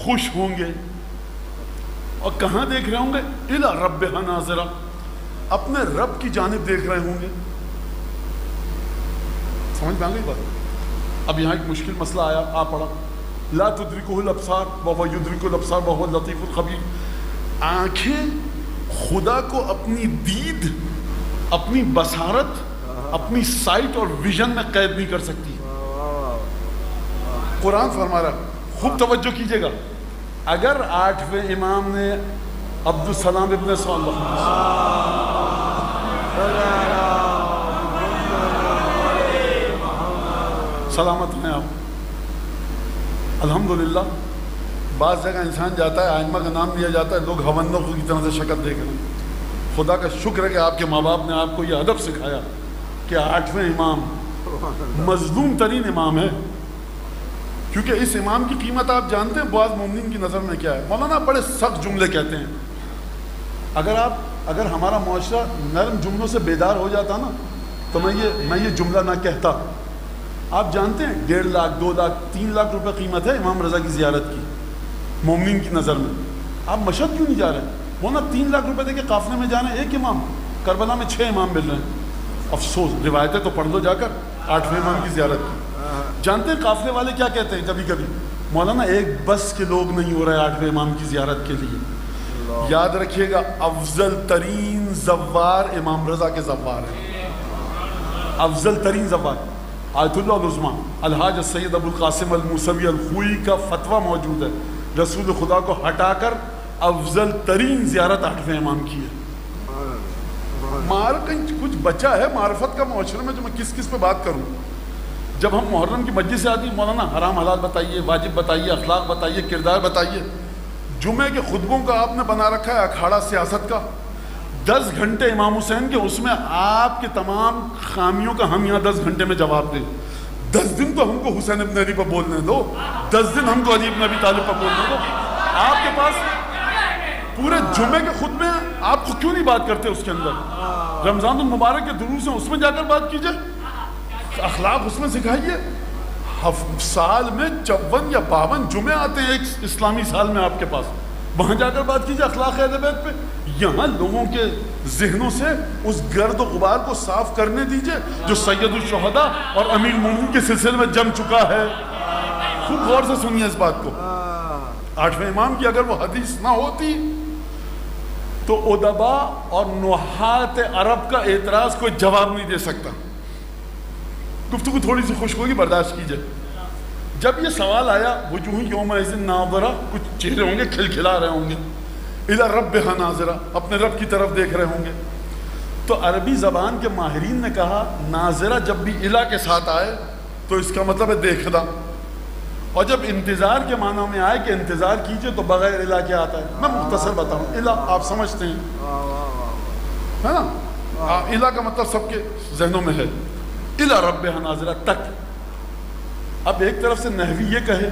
خوش ہوں گے اور کہاں دیکھ رہے ہوں گے؟ الی ربہا ناظرہ، اپنے رب کی جانب دیکھ رہے ہوں گے. سمجھ میں آ گئی بات؟ اب یہاں ایک مشکل مسئلہ آیا، آ پڑا، لا تدرکہ الابصار وہو یدرک الابصار وہو اللطیف الخبیر. آنکھیں خدا کو اپنی دید، اپنی بصارت، اپنی سائٹ اور ویژن میں قید نہیں کر سکتی. قرآن فرما رہا، خوب توجہ کیجئے گا، اگر 8ویں امام نے عبدالسلام ابن صالح سلامت ہیں آپ، الحمدللہ بعض جگہ انسان جاتا ہے، آئمہ کا نام لیا جاتا ہے، لوگ ہوندوں کی طرح سے شکل دیکھ رہے ہیں. خدا کا شکر ہے کہ آپ کے ماں باپ نے آپ کو یہ ادب سکھایا کہ 8ویں امام مظلوم ترین امام ہے. کیونکہ اس امام کی قیمت آپ جانتے ہیں بعض مومنین کی نظر میں کیا ہے. مولانا بڑے سخت جملے کہتے ہیں. اگر ہمارا معاشرہ نرم جملوں سے بیدار ہو جاتا نا تو میں یہ جملہ نہ کہتا. آپ جانتے ہیں 1.5 لاکھ 2 لاکھ 3 لاکھ روپے قیمت ہے امام رضا کی زیارت کی مومنین کی نظر میں. آپ مشہد کیوں نہیں جا رہے؟ وہ نا 3 لاکھ روپے دے کے قافلے میں جا رہے ہیں، ایک امام، کربلا میں 6 امام مل رہے ہیں. افسوس، روایتیں تو پڑھ لو جا کر 8ویں امام کی زیارت کی. جانتے ہیں قافلے والے کیا کہتے ہیں کبھی کبھی؟ مولانا ایک بس کے لوگ نہیں ہو رہے 8ویں امام کی زیارت کے لیے. یاد رکھیے گا، افضل ترین زوار امام رضا کے زوار ہیں. افضل ترین زوار آیت اللہ العظمیٰ الحاج سید ابو القاسم الموسوی الخوئی کا فتویٰ موجود ہے، رسول خدا کو ہٹا کر افضل ترین زیارت 8ویں امام کی ہے. کچھ بچا ہے معرفت کا معاشرے میں جو میں کس پہ بات کروں. جب ہم محرم کی مجلس سے آتی، مولانا حرام حلال بتائیے، واجب بتائیے، اخلاق بتائیے، کردار بتائیے. جمعے کے خطبوں کا آپ نے بنا رکھا ہے اکھاڑا سیاست کا. 10 گھنٹے امام حسین کے، اس میں آپ کے تمام خامیوں کا ہم یہاں 10 گھنٹے میں جواب دیں. 10 دن تو ہم کو حسین ابن علی پہ بولنے دو، 10 دن ہم کو علی ابن ابی طالب پہ بولنے دو. آپ کے پاس پورے جمعے کے خطبے ہیں، آپ کو کیوں نہیں بات کرتے اس کے اندر؟ رمضان المبارک کے دروس ہیں، اس میں جا کر بات کیجئے، اخلاق اس میں سکھائیے. سال میں 54 یا 52 جمعے آتے ہیں ایک اسلامی سال میں آپ کے پاس، وہاں جا کر بات کیجئے اخلاق اہل بیت پہ. یہاں لوگوں کے ذہنوں سے اس گرد و غبار کو صاف کرنے دیجئے جو سید الشہداء اور امیر المومنین کے سلسلے میں جم چکا ہے. خوب غور سے سنیے اس بات کو. 8ویں امام کی اگر وہ حدیث نہ ہوتی تو ادبا اور نحات عرب کا اعتراض کوئی جواب نہیں دے سکتا. گفتگو تھوڑی سی خشک ہوگی، برداشت کیجئے. جب یہ سوال آیا وجوہ یومئذ ناظرہ، کچھ چہرے ہوں گے کھلکھلا رہے ہوں گے، الی ربہا ناظرہ، اپنے رب کی طرف دیکھ رہے ہوں گے. تو عربی زبان کے ماہرین نے کہا ناظرہ جب بھی الی کے ساتھ آئے تو اس کا مطلب ہے دیکھنا، اور جب انتظار کے معنی میں آئے کہ انتظار کیجئے تو بغیر الی کیا آتا ہے؟ میں مختصر بتاؤں. الی آپ سمجھتے ہیں ہے نا، الی کا مطلب سب کے ذہنوں میں ہے، الی ربہا ناظرہ تک. اب ایک طرف سے نحوی یہ کہے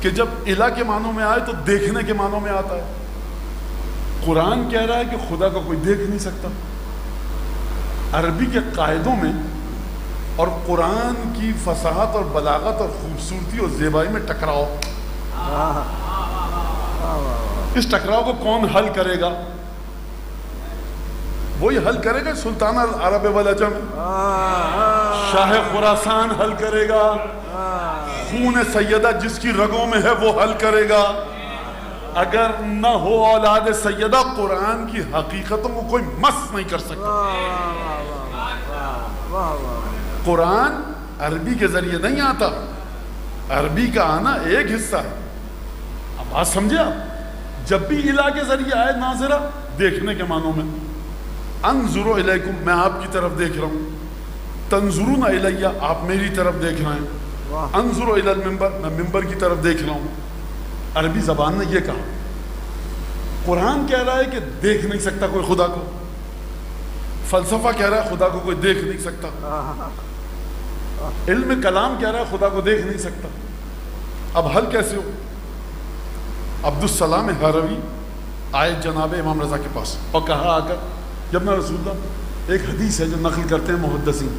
کہ جب الی کے معنوں میں آئے تو دیکھنے کے معنوں میں آتا ہے. قرآن کہہ رہا ہے کہ خدا کو کوئی دیکھ نہیں سکتا. عربی کے قاعدوں میں اور قرآن کی فصاحت اور بلاغت اور خوبصورتی اور زیبائی میں ٹکراؤ. اس ٹکراؤ کو کون حل کرے گا؟ وہی حل کرے گا سلطان العرب والعجم، شاہ خراسان حل کرے گا. خون سیدہ جس کی رگوں میں ہے وہ حل کرے گا. اگر نہ ہو اولاد سیدہ، قرآن کی حقیقتوں کو کوئی مس نہیں کر سکتا. قرآن عربی کے ذریعے نہیں آتا، عربی کا آنا ایک حصہ ہے. اب بات سمجھے آپ؟ جب بھی الی کے ذریعے آئے ناظرہ، دیکھنے کے معنوں میں. انظر الیکم، میں آپ کی طرف دیکھ رہا ہوں. تنظرون الی، آپ میری طرف دیکھ رہے ہیں. انظر الی المنبر، میں منبر کی طرف دیکھ رہا ہوں. عربی زبان نے یہ کہا. قرآن کہہ رہا ہے کہ دیکھ نہیں سکتا کوئی خدا کو. فلسفہ کہہ رہا ہے خدا کو کوئی دیکھ نہیں سکتا. علم کلام کہہ رہا ہے خدا کو دیکھ نہیں سکتا. اب حل کیسے ہو؟ عبدالسلام ہروی آئے جناب امام رضا کے پاس اور کہا آ کر، جب میں رسول اللہ، ایک حدیث ہے جو نقل کرتے ہیں محدثین.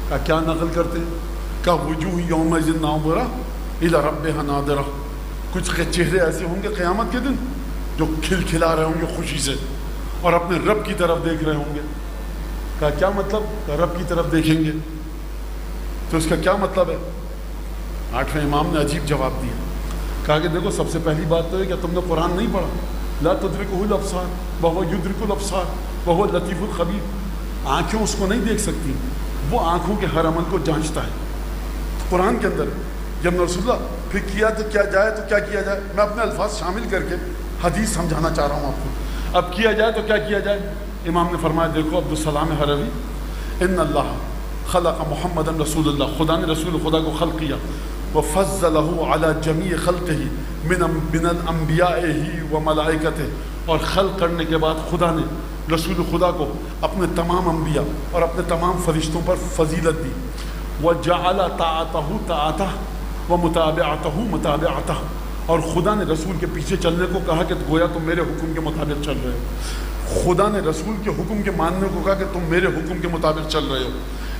کہا کیا نقل کرتے ہیں؟ کہا وجوہ یومئذ ناظرہ الی ربہا ناظرہ. کچھ چہرے ایسے ہوں گے قیامت کے دن جو کھلکھلا رہے ہوں گے خوشی سے اور اپنے رب کی طرف دیکھ رہے ہوں گے. کہا کیا مطلب؟ کہ رب کی طرف دیکھیں گے تو اس کا کیا مطلب ہے؟ 8ویں امام نے عجیب جواب دیا. کہا کہ دیکھو سب سے پہلی بات تو ہے کہ تم نے قرآن نہیں پڑھا. لا تدرکہ الابصار وہو یدرک الابصار وہو اللطیف الخبیر. آنکھیں اس کو نہیں دیکھ سکتی, وہ آنکھوں کے ہر عمل کو جانچتا ہے. قرآن کے اندر جب رسول اللہ پھر کیا تو کیا جائے تو کیا کیا جائے, میں اپنے الفاظ شامل کر کے حدیث سمجھانا چاہ رہا ہوں آپ کو. اب کیا جائے تو کیا کیا جائے؟ امام نے فرمایا دیکھو عبدالسلام حروی, ان اللہ خلق محمد رسول اللہ, خدا نے رسول خدا کو خلق کیا, وفضلہ علی جمیع خلقہ من الانبیاء و ملائکتہ, اور خلق کرنے کے بعد خدا نے رسول خدا کو اپنے تمام انبیاء اور اپنے تمام فرشتوں پر فضیلت دی. وجعل طاعتہ طاعتہ ومتابعتہ متابعتہ, اور خدا نے رسول کے پیچھے چلنے کو کہا کہ گویا تم میرے حکم کے مطابق چل رہے ہو. خدا نے رسول کے حکم کے ماننے کو کہا کہ تم میرے حکم کے مطابق چل رہے ہو.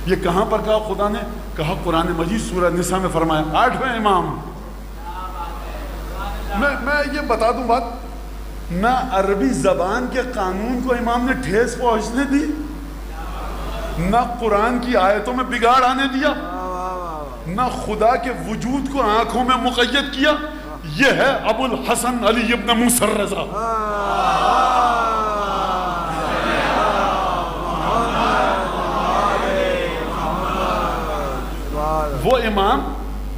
یہ کہاں پر کہا خدا نے؟ کہا قرآن مجید سورہ نساء میں فرمایا. 8ویں امام, میں یہ بتا دوں بات, نہ عربی زبان کے قانون کو امام نے ٹھیس پہنچنے دی, نہ قرآن کی آیتوں میں بگاڑ آنے دیا, نہ خدا کے وجود کو آنکھوں میں مقید کیا. یہ ہے ابو الحسن علی ابن موسیٰ الرضا. وہ امام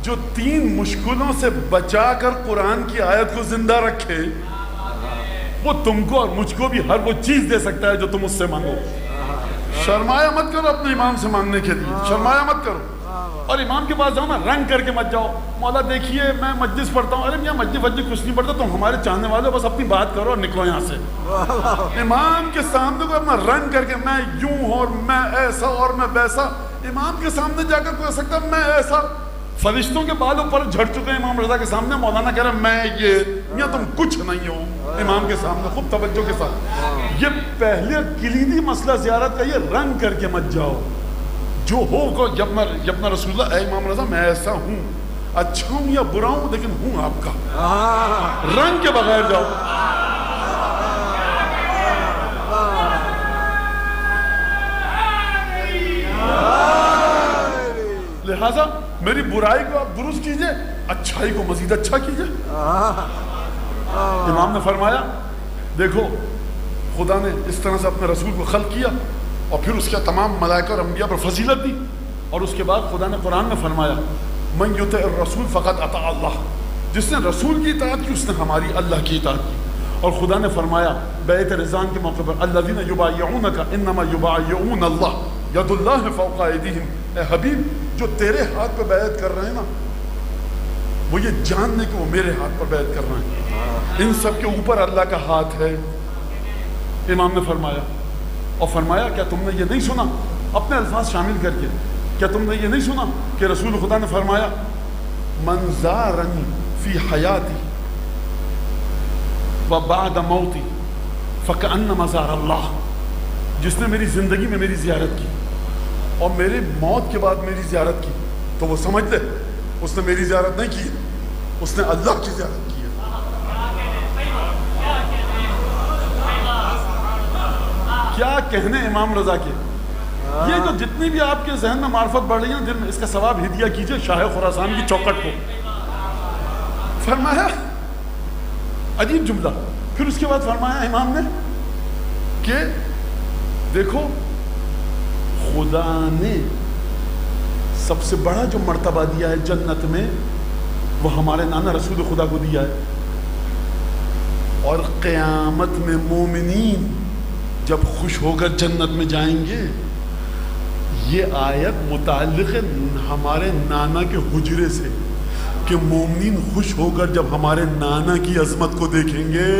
جو 3 مشکلوں سے بچا کر قرآن کی آیت کو زندہ رکھے, وہ تم کو اور مجھ کو بھی ہر وہ چیز دے سکتا ہے جو تم اس سے مانگو. شرمایا مت کرو اپنے امام سے مانگنے کے لیے, شرمایا مت کرو. اور امام کے پاس جاؤ نا, رنگ کر کے مت جاؤ. مولا دیکھیے میں مجلس پڑھتا ہوں, ارے میاں مجلس کچھ نہیں پڑھتا, تم ہمارے چاہنے والے بس اپنی بات کرو اور نکلو یہاں سے. امام کے سامنے کو اپنا رنگ کر کے میں یوں ہوں اور میں ایسا اور میں ویسا, امام کے سامنے جا کر کوئی سکتا میں ایسا. فرشتوں کے بال اوپر جھڑ چکے ہیں امام رضا کے سامنے, مولانا کہہ رہا میں یہ, یا تم کچھ نہیں ہو امام کے سامنے. خوب توجہ کے ساتھ, یہ پہلے کلیدی مسئلہ زیارت کا, یہ رنگ کر کے مت جاؤ. جو ہو جب میں رسول اللہ, اے امام رضا میں ایسا ہوں, اچھا ہوں یا برا ہوں لیکن ہوں آپ کا, رنگ کے بغیر جاؤ. لہذا میری برائی کو آپ درست کیجئے, اچھائی کو مزید اچھا کیجئے. امام نے فرمایا دیکھو خدا نے اس طرح سے اپنے رسول کو خلق کیا اور پھر اس کے تمام ملائکہ اور انبیاء پر فضیلت دی, اور اس کے بعد خدا نے قرآن میں فرمایا من یطع الرسول فقد اطاع اللہ, جس نے رسول کی اطاعت کی اس نے ہماری اللہ کی اطاعت کی. اور خدا نے فرمایا بیعت رضوان کے موقع پر الذین یبایعونک انما یبایعون اللہ ید اللہ فوق ایدیہم, اے حبیب جو تیرے ہاتھ پہ بیعت کر رہے ہیں نا, وہ یہ جاننے کہ وہ میرے ہاتھ پر بیعت کر رہے ہیں, ان سب کے اوپر اللہ کا ہاتھ ہے. امام نے فرمایا, اور فرمایا کیا تم نے یہ نہیں سنا, اپنے الفاظ شامل کر کے, کیا تم نے یہ نہیں سنا کہ رسول خدا نے فرمایا من زارنی فی حیاتی و بعد موتی فکأنما زار اللہ, جس نے میری زندگی میں میری زیارت کی اور میری موت کے بعد میری زیارت کی, تو وہ سمجھ لے اس نے میری زیارت نہیں کی, اس نے اللہ کی زیارت کی ہے. کیا کہنے امام رضا کے, یہ جو جتنی بھی آپ کے ذہن میں معرفت بڑھ رہی ہے دل میں, اس کا ثواب ہدیہ کیجئے شاہ خراسان کی چوکٹ کو. فرمایا عجیب جملہ, پھر اس کے بعد فرمایا امام نے کہ دیکھو خدا نے سب سے بڑا جو مرتبہ دیا ہے جنت میں وہ ہمارے نانا رسول خدا کو دیا ہے, اور قیامت میں مومنین جب خوش ہو کر جنت میں جائیں گے, یہ آیت متعلق ہے ہمارے نانا کے حجرے سے کہ مومنین خوش ہو کر جب ہمارے نانا کی عظمت کو دیکھیں گے.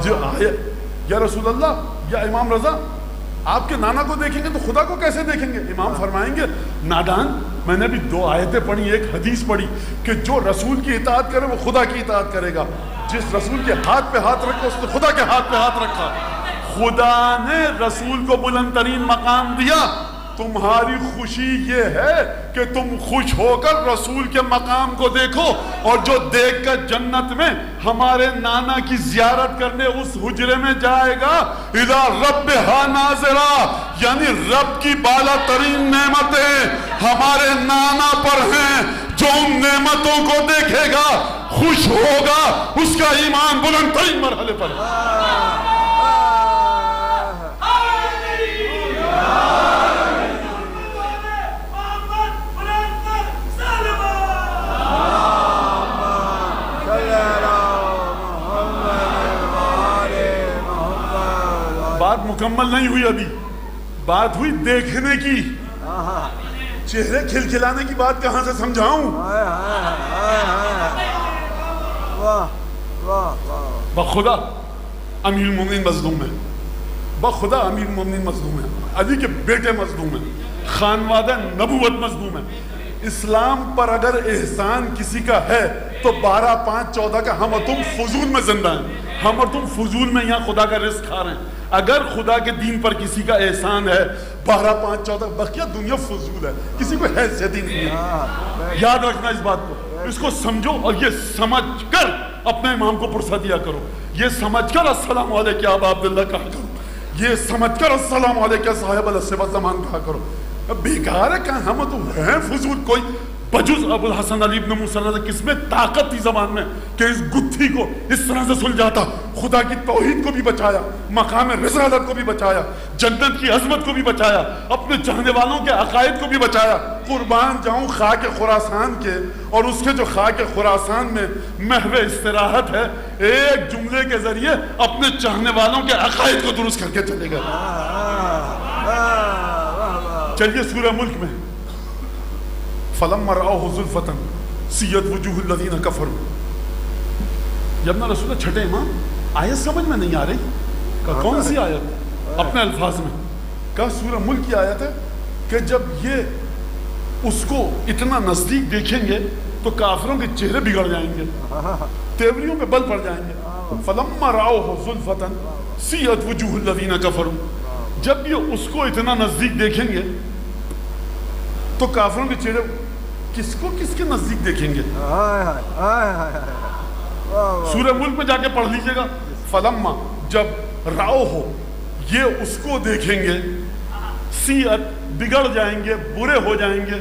جو آیت یا رسول اللہ یا امام رضا آپ کے نانا کو دیکھیں گے تو خدا کو کیسے دیکھیں گے؟ امام فرمائیں گے نادان, میں نے بھی 2 آیتیں پڑھی, ایک حدیث پڑھی کہ جو رسول کی اطاعت کرے وہ خدا کی اطاعت کرے گا, جس رسول کے ہاتھ پہ ہاتھ رکھا اس نے خدا کے ہاتھ پہ ہاتھ رکھا. خدا نے رسول کو بلند ترین مقام دیا تمہاری خوشی یہ ہے کہ تم خوش ہو کر رسول کے مقام کو دیکھو، اور جو دیکھ کر جنت میں ہمارے نانا کی زیارت کرنے اس حجرے میں جائے گا، اِذَا رَبِّهَا نَاظِرَةٌ، یعنی رب کی بالا ترین نعمتیں ہمارے نانا پر ہیں، جو ان نعمتوں کو دیکھے گا خوش ہوگا، اس کا ایمان بلند ترین مرحلے پر ہے۔ بات مکمل نہیں ہوئی، ابھی بات ہوئی دیکھنے کی، چہرے کھلکھلانے کی بات کہاں سے سمجھاؤں؟ بخدا امیر المومنین مظلوم ہے، بخدا امیر المومنین مظلوم ہے، علی کے بیٹے مظلوم ہیں، خانوادہ نبوت مظلوم ہے۔ اسلام پر اگر احسان کسی کا ہے تو 12/5/14 کا ہم اور تم فضول میں زندہ ہیں، ہم اور تم فضول میں یہاں خدا کا رزق کھا رہے ہیں۔ اگر خدا کے دین پر کسی کا احسان ہے 12/5/14، بقیہ دنیا فضول ہے، کسی کو حیثیت ہی نہیں ہے۔ یاد رکھنا اس بات کو، اس کو سمجھو اور یہ سمجھ کر اپنے امام کو پرسہ دیا کرو، یہ سمجھ کر السلام علیکم ابا عبداللہ کہا کرو، یہ سمجھ کر السلام علیکم صاحب العصر والزمان کہا کرو۔ بیکار ہے کہ ہم تو ہیں فضول، کوئی بجز ابو الحسن علی ابن موسیٰ کس میں طاقت تھی زبان میں کہ اس گتھی کو اس طرح سے سلجھاتا، خدا کی توحید کو بھی بچایا، مقام رسالت کو بھی بچایا، جنت کی عظمت کو بھی بچایا، اپنے چاہنے والوں کے عقائد کو بھی بچایا۔ قربان جاؤں خاک خراسان کے، اور اس کے جو خاک خراسان میں محو استراحت ہے، ایک جملے کے ذریعے اپنے چاہنے والوں کے عقائد کو درست کر کے چلے گا۔ چلیے سورہ ملک میں فَلَمَّا رَأَوْهُ زُلْفَةً سِيَّتْ وُجُوهُ الَّذِينَ كَفَرُوا، جب نہ رسول چھٹے امام آیت سمجھ میں نہیں آ رہی، کہا کون سی آیت؟ اپنے الفاظ میں کہا سورہ ملک کی آیت ہے کہ جب یہ اس کو اتنا نزدیک دیکھیں گے تو کافروں کے چہرے بگڑ جائیں گے، تیوریوں پہ بل پڑ جائیں گے۔ فَلَمَّا رَأَوْهُ زُلْفَةً سِيَّتْ وُجُوهُ الَّذِينَ كَفَرُوا، جب یہ اس کو اتنا نزدیک دیکھیں گے تو کافروں کے چہرے کس کو کس کے نزدیک دیکھیں گے؟ سورہ ملک میں جا کے پڑھ لیجئے گا، فلما جب راؤ ہو یہ اس کو دیکھیں گے، سیئت بگڑ جائیں گے، برے ہو جائیں گے،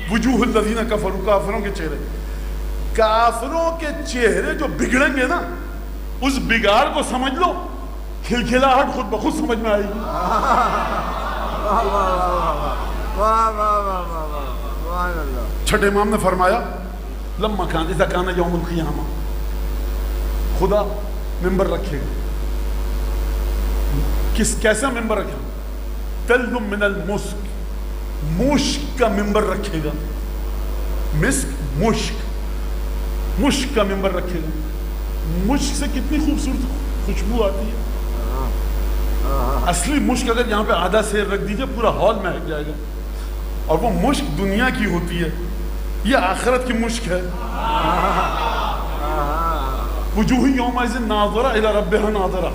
وجوہ الذین کفروا کافروں کے چہرے، کافروں کے چہرے جو بگڑیں گے نا، اس بگاڑ کو سمجھ لو، کھلکھلاہٹ خود بخود سمجھ میں آئے گی۔ چھٹے امام نے فرمایا لما کان اذا کان یوم القیامہ، خدا ممبر رکھے گا، کیسا ممبر رکھے گا؟ تلم من المسک، مشک کا ممبر رکھے گا، مسک مشک، مشک کا ممبر رکھے گا۔ مشک سے کتنی خوبصورت خوشبو آتی ہے، اصلی مشک اگر یہاں پہ آدھا سیر رکھ دیجئے پورا ہال مہک جائے گا، اور وہ مشک دنیا کی ہوتی ہے، یہ آخرت کی مشک ہے۔ وجوہ یومئذ ناظرہ الی ربہا ناظرہ،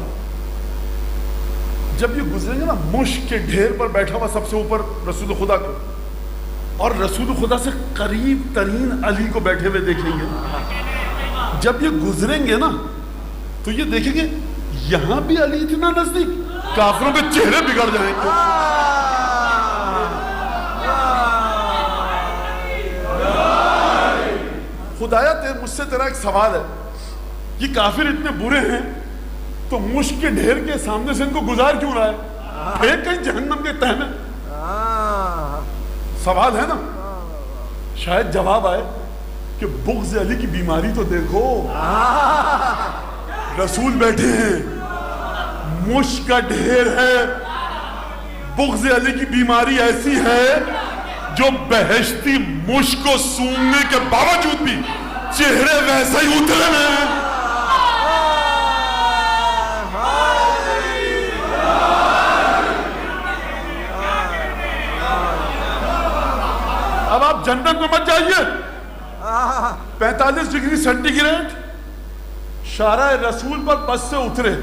جب یہ گزریں گے نا مشک کے ڈھیر پر بیٹھا ہوا سب سے اوپر رسول خدا کو، اور رسول خدا سے قریب ترین علی کو بیٹھے ہوئے دیکھیں گے، جب یہ گزریں گے نا تو یہ دیکھیں گے یہاں بھی علی اتنا نزدیک، کافروں کے چہرے بگڑ جائیں گے۔ خدایا مجھ سے تیرا ایک سوال ہے، یہ کافر اتنے برے ہیں تو مشک کے ڈھیر کے سامنے سے ان کو گزار کیوں رہا ہے؟ پھینک کہیں جہنم کے تہہ میں؟ سوال ہے نا، شاید جواب آئے کہ بغض علی کی بیماری تو دیکھو، رسول بیٹھے ہیں، مشک کا ڈھیر ہے، بغض علی کی بیماری ایسی ہے جو بہشتی مشک کو سونگنے کے باوجود بھی چہرے ویسے ہی اترے ہیں۔ اب آپ جنت میں مت جائیے، 45 ڈگری سینٹی گریڈ شارع رسول پر بس سے اترے،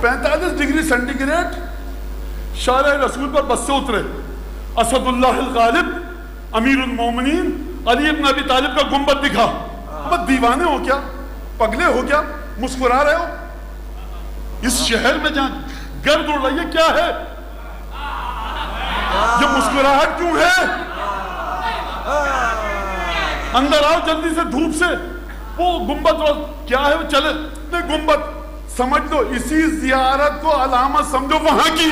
45 ڈگری سینٹی گریڈ شارع رسول پر بس سے اترے، اسد اللہ الغالب امیر المومنین علی ابن ابی طالب کا گنبد دکھا. مت دیوانے ہو کیا؟ پگلے ہو کیا؟ مسکرا رہے ہو؟ اس شہر میں جہاں گرد اڑ رہی ہے کیا ہے؟ یہ مسکراہٹ کیوں ہے؟ اندر آؤ جلدی سے دھوپ سے. وہ گنبد کیا ہے؟ وہ چلے گنبد سمجھ لو اسی زیارت کو علامت سمجھو وہاں کی.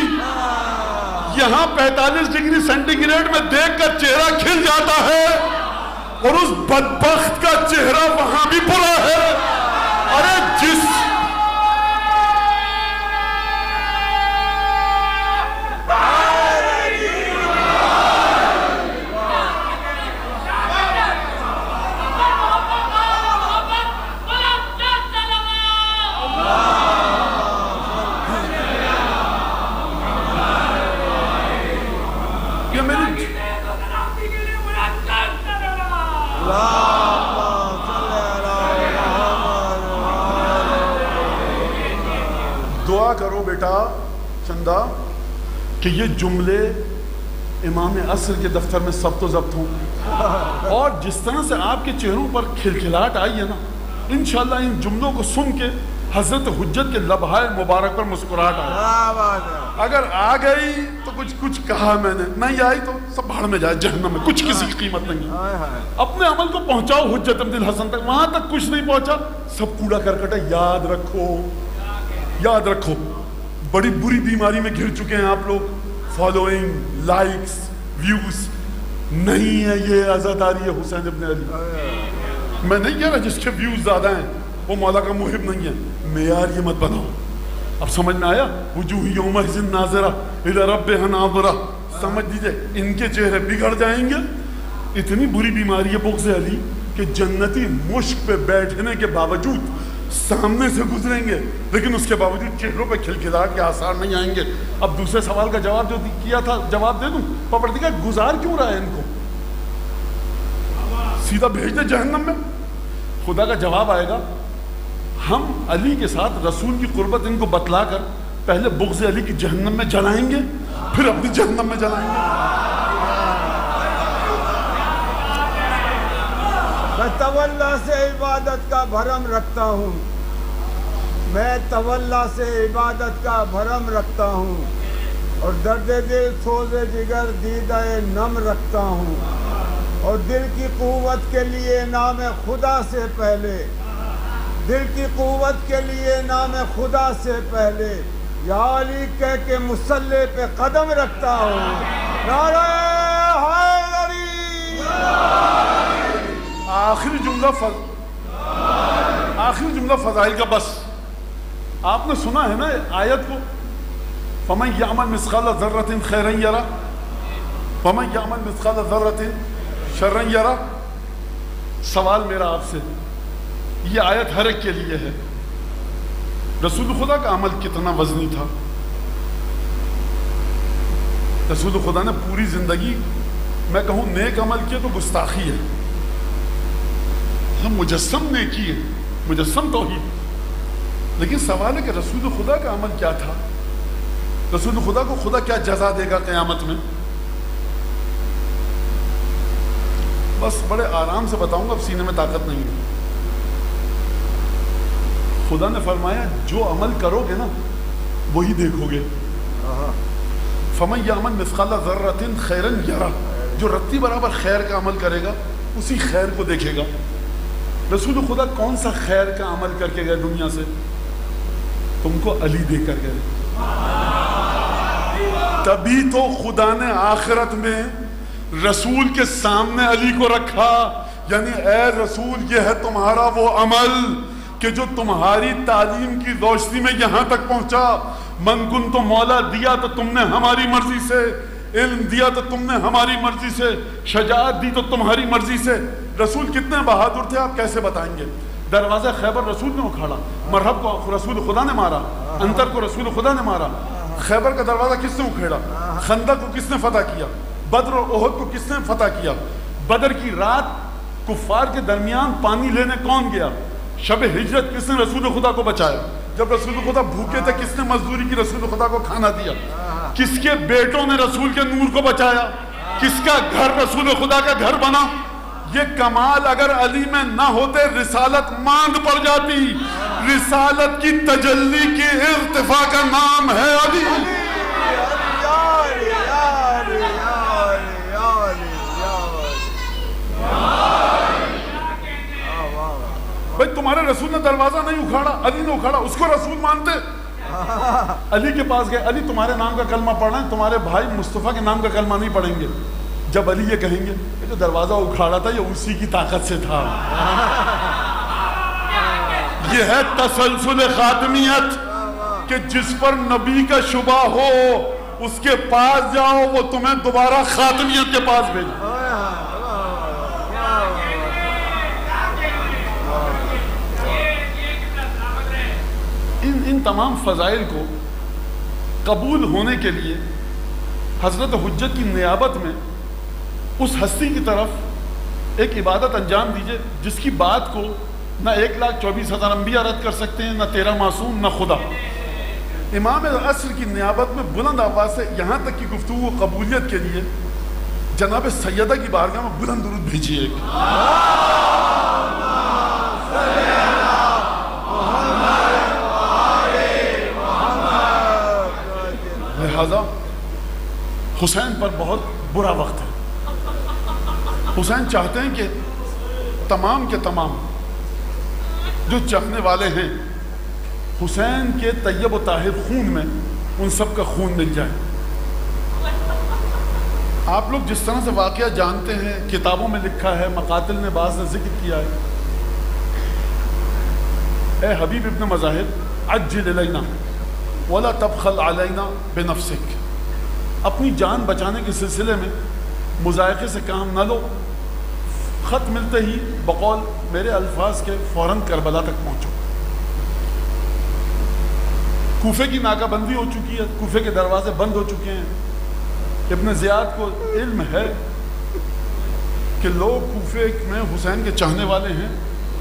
یہاں 45 ڈگری سینٹی گریڈ میں دیکھ کر چہرہ کھل جاتا ہے اور اس بدبخت کا چہرہ وہاں بھی برا ہے. ارے جس دعا کرو بیٹا چندہ کہ یہ جملے امام عصر کے دفتر میں ثبت و ضبط ہوں، اور جس طرح سے آپ کے چہروں پر کھلکھلاہٹ آئی ہے نا، انشاءاللہ ان جملوں کو سن کے حضرت حجت کے لبہائے مبارک پر مسکراہٹ آئے. اگر آ گئی تو کچھ کہا میں نے، نہیں آئی تو سب بھاڑ میں جائے جہنم میں، کچھ کسی کی قیمت نہیں ہے. اپنے عمل کو پہنچاؤ حجت ابن الحسن تک، وہاں تک کچھ نہیں پہنچا سب کوڑا کرکٹ ہے. یاد رکھو بڑی بری بیماری میں گھر چکے ہیں آپ لوگ. فالوئنگ، لائکس، ویوز نہیں ہے یہ عزاداری ہے حسین ابن علی. میں نہیں کہہ رہا جس کے ویوز زیادہ ہیں وہ مولا کا محب نہیں ہے، معیار یہ مت بناؤ. اب سمجھ میں آیا؟ وجوہ یومئذ ناظرہ الی ربہا ناظرہ. سمجھ لیجئے ان کے چہرے بگڑ جائیں گے. اتنی بری بیماری ہے بغض علی کہ جنتی مشک پہ بیٹھنے کے باوجود سامنے سے گزریں گے لیکن اس کے باوجود چہروں پہ کھلکھلاہٹ کے آثار نہیں آئیں گے. اب دوسرے سوال کا جواب جو کیا تھا جواب دے دوں؟ پروردگار گزار کیوں رہا ہے ان کو؟ سیدھا بھیج دے جہنم میں. خدا کا جواب آئے گا ہم علی کے ساتھ رسول کی قربت ان کو بتلا کر پہلے بغض علی کی جہنم میں جلائیں گے پھر اپنی جہنم میں جلائیں گے. میں تولا سے عبادت کا بھرم رکھتا ہوں، میں تولا سے عبادت کا بھرم رکھتا ہوں، اور درد دل سوز جگر دیدہ نم رکھتا ہوں، اور دل کی قوت کے لیے نام خدا سے پہلے، دل کی قوت کے لیے نام خدا سے پہلے یا علی کہہ کے مصلی پہ قدم رکھتا ہوں. نعرہ حیدری. آخری جملہ فضائل کا. بس آپ نے سنا ہے نا آیت کو، فَمَنْ يَعْمَلْ مِثْقَالَ ذَرَّةٍ خَيْرًا يَرَهُ وَمَنْ يَعْمَلْ مِثْقَالَ ذَرَّةٍ شَرًّا يَرَهُ. سوال میرا آپ سے، یہ آیت ہر ایک کے لیے ہے. رسول خدا کا عمل کتنا وزنی تھا؟ رسول خدا نے پوری زندگی میں کہوں نیک عمل کیا تو گستاخی ہے. ہم مجسم نیکی ہے، مجسم توحید. لیکن سوال ہے کہ رسول خدا کا عمل کیا تھا؟ رسول خدا کو خدا کیا جزا دے گا قیامت میں؟ بس بڑے آرام سے بتاؤں گا، اب سینے میں طاقت نہیں ہے. خدا نے فرمایا جو عمل کرو گے نا وہی دیکھو گے. فَمَنْ يَعْمَلْ مِثْقَالَ ذَرَّةٍ خَيْرًا يَرَهُ. جو رتی برابر خیر کا عمل کرے گا اسی خیر کو دیکھے گا. رسول خدا کون سا خیر کا عمل کر کے گئے دنیا سے؟ تم کو علی دے کر گئے. تبھی تو خدا نے آخرت میں رسول کے سامنے علی کو رکھا. یعنی اے رسول یہ ہے تمہارا وہ عمل کہ جو تمہاری تعلیم کی روشنی میں یہاں تک پہنچا. من کن تو مولا دیا تو تم نے ہماری مرضی سے، علم دیا تو تم نے ہماری مرضی سے، شجاعت دی تو تمہاری مرضی سے. رسول کتنے بہادر تھے آپ کیسے بتائیں گے؟ دروازہ خیبر رسول نے اکھاڑا، مرحب کو رسول خدا نے مارا، انتر کو رسول خدا نے مارا. خیبر کا دروازہ کس نے اکھیڑا؟ خندق کو کس نے فتح کیا؟ بدر اور احد کو کس نے فتح کیا؟ بدر کی رات کفار کے درمیان پانی لینے کون گیا؟ شب ہجرت کس نے رسول خدا کو بچایا؟ جب رسول خدا بھوکے تھے کس نے مزدوری کی رسول خدا کو کھانا دیا؟ کس کے بیٹوں نے رسول کے نور کو بچایا، کس کا گھر رسول خدا کا گھر بنا. یہ کمال اگر علی میں نہ ہوتے رسالت ماند پڑ جاتی. رسالت کی تجلی کی ارتفاع کا نام ہے علی. بھائی تمہارے رسول نے دروازہ نہیں اکھاڑا، علی نے اکھاڑا، اس کو رسول مانتے. علی کے پاس گئے، علی تمہارے نام کا کلمہ پڑھ رہے ہیں، تمہارے بھائی مصطفیٰ کے نام کا کلمہ نہیں پڑھیں گے. جب علی یہ کہیں گے یہ جو دروازہ اکھاڑا تھا یہ اسی کی طاقت سے تھا. یہ ہے تسلسل خاتمیت کہ جس پر نبی کا شبہ ہو اس کے پاس جاؤ، وہ تمہیں دوبارہ خاتمیت کے پاس بھیجے. ان تمام فضائل کو قبول ہونے کے لیے حضرت حجت کی نیابت میں اس ہستی کی طرف ایک عبادت انجام دیجئے جس کی بات کو نہ 1,24,000 انبیاء رد کر سکتے ہیں، نہ 13 معصوم، نہ خدا. امام عصر کی نیابت میں بلند آواز سے یہاں تک کی گفتگو قبولیت کے لیے جناب سیدہ کی بارگاہ میں بلند درود بھیجیے. لہذا حسین پر بہت برا وقت ہے. حسین چاہتے ہیں کہ تمام کے تمام جو چاہنے والے ہیں حسین کے طیب و طاہر خون میں ان سب کا خون مل جائے. آپ لوگ جس طرح سے واقعہ جانتے ہیں، کتابوں میں لکھا ہے، مقاتل نے بعض نے ذکر کیا ہے. اے حبیب ابن مظاہر عجل الینا ولا تبخل علینا بنفسک، اپنی جان بچانے کے سلسلے میں مذائقے سے کام نہ لو. خط ملتے ہی بقول میرے الفاظ کے فوراً کربلا تک پہنچو. کوفے کی ناکہ بندی ہو چکی ہے، کوفے کے دروازے بند ہو چکے ہیں. ابن زیاد کو علم ہے کہ لوگ کوفے میں حسین کے چاہنے والے ہیں،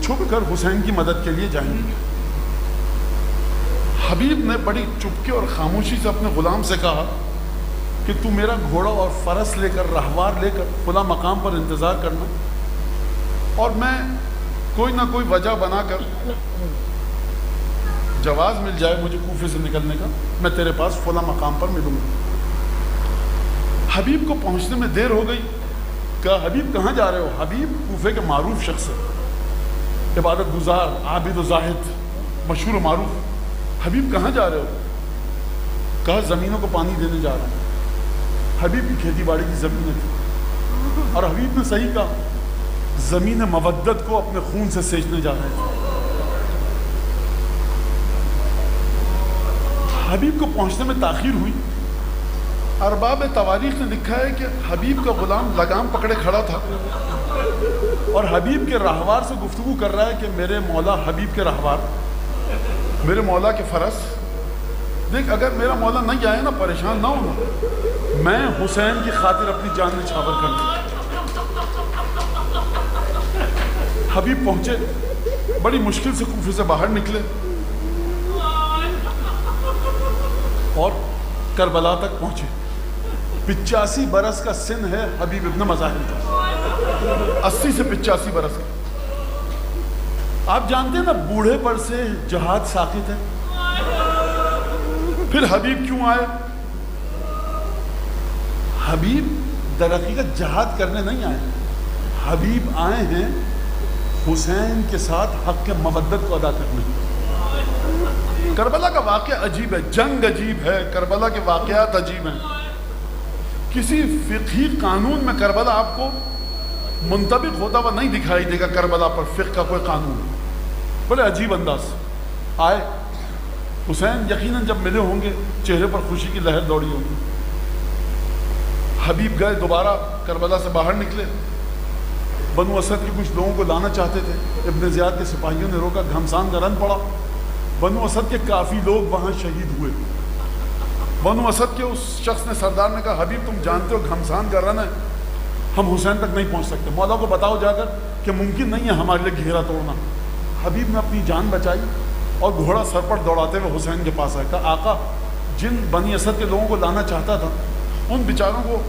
چھپ کر حسین کی مدد کے لیے جائیں گے. حبیب نے بڑی چپکے اور خاموشی سے اپنے غلام سے کہا کہ تو میرا گھوڑا اور فرس لے کر، رہوار لے کر فلاں مقام پر انتظار کرنا، اور میں کوئی نہ کوئی وجہ بنا کر جواز مل جائے مجھے کوفے سے نکلنے کا، میں تیرے پاس فلاں مقام پر ملوں گا. حبیب کو پہنچنے میں دیر ہو گئی. کہا حبیب کہاں جا رہے ہو؟ حبیب کوفے کے معروف شخص ہے، عبادت گزار، عابد و زاہد، مشہور و معروف. حبیب کہاں جا رہے ہو؟ کہا زمینوں کو پانی دینے جا رہا ہوں. حبیب کی کھیتی باڑی کی زمینیں تھیں، اور حبیب نے صحیح کہا، زمین مودت کو اپنے خون سے سینچنے جا رہے تھے. حبیب کو پہنچنے میں تاخیر ہوئی. ارباب تواریخ نے لکھا ہے کہ حبیب کا غلام لگام پکڑے کھڑا تھا اور حبیب کے رہوار سے گفتگو کر رہا ہے کہ میرے مولا حبیب کے رہوار، میرے مولا کے فرس، دیکھ اگر میرا مولا نہیں آئے نا پریشان نہ ہونا، میں حسین کی خاطر اپنی جان نچھاور کر دوں. حبیب پہنچے، بڑی مشکل سے کوفے سے باہر نکلے اور کربلا تک پہنچے. 85 برس کا سن ہے حبیب ابن مظاہر کا، 80 سے 85 برس کا. آپ جانتے ہیں نا بوڑھے پر سے جہاد ساقط ہے. پھر حبیب کیوں آئے؟ حبیب در حقیقت جہاد کرنے نہیں آئے، حبیب آئے ہیں حسین کے ساتھ حق کے مودت کو ادا کرنے. کربلا کا واقعہ عجیب ہے، جنگ عجیب ہے، کربلا کے واقعات عجیب ہیں. کسی فقہی قانون میں کربلا آپ کو منطبق ہوتا ہوا نہیں دکھائی دے گا. کربلا پر فقہ کا کوئی قانون بڑے عجیب انداز آئے. حسین یقیناً جب ملے ہوں گے چہرے پر خوشی کی لہر دوڑی ہوگی. حبیب گئے، دوبارہ کربلا سے باہر نکلے. بنو اسد کے کچھ لوگوں کو لانا چاہتے تھے، ابن زیاد کے سپاہیوں نے روکا، گھمسان کا رن پڑا. بنو اسد کے کافی لوگ وہاں شہید ہوئے. بنو اسد کے اس شخص نے، سردار نے کہا حبیب تم جانتے ہو گھمسان کا رن ہے، ہم حسین تک نہیں پہنچ سکتے، مولا کو بتاؤ جا کر کہ ممکن نہیں ہے ہمارے لیے گھیرا توڑنا. حبیب نے اپنی جان بچائی اور گھوڑا سر پر دوڑاتے ہوئے حسین کے پاس آیا. کہا آقا جن بنی اسد کے لوگوں کو لانا چاہتا تھا ان بیچاروں کو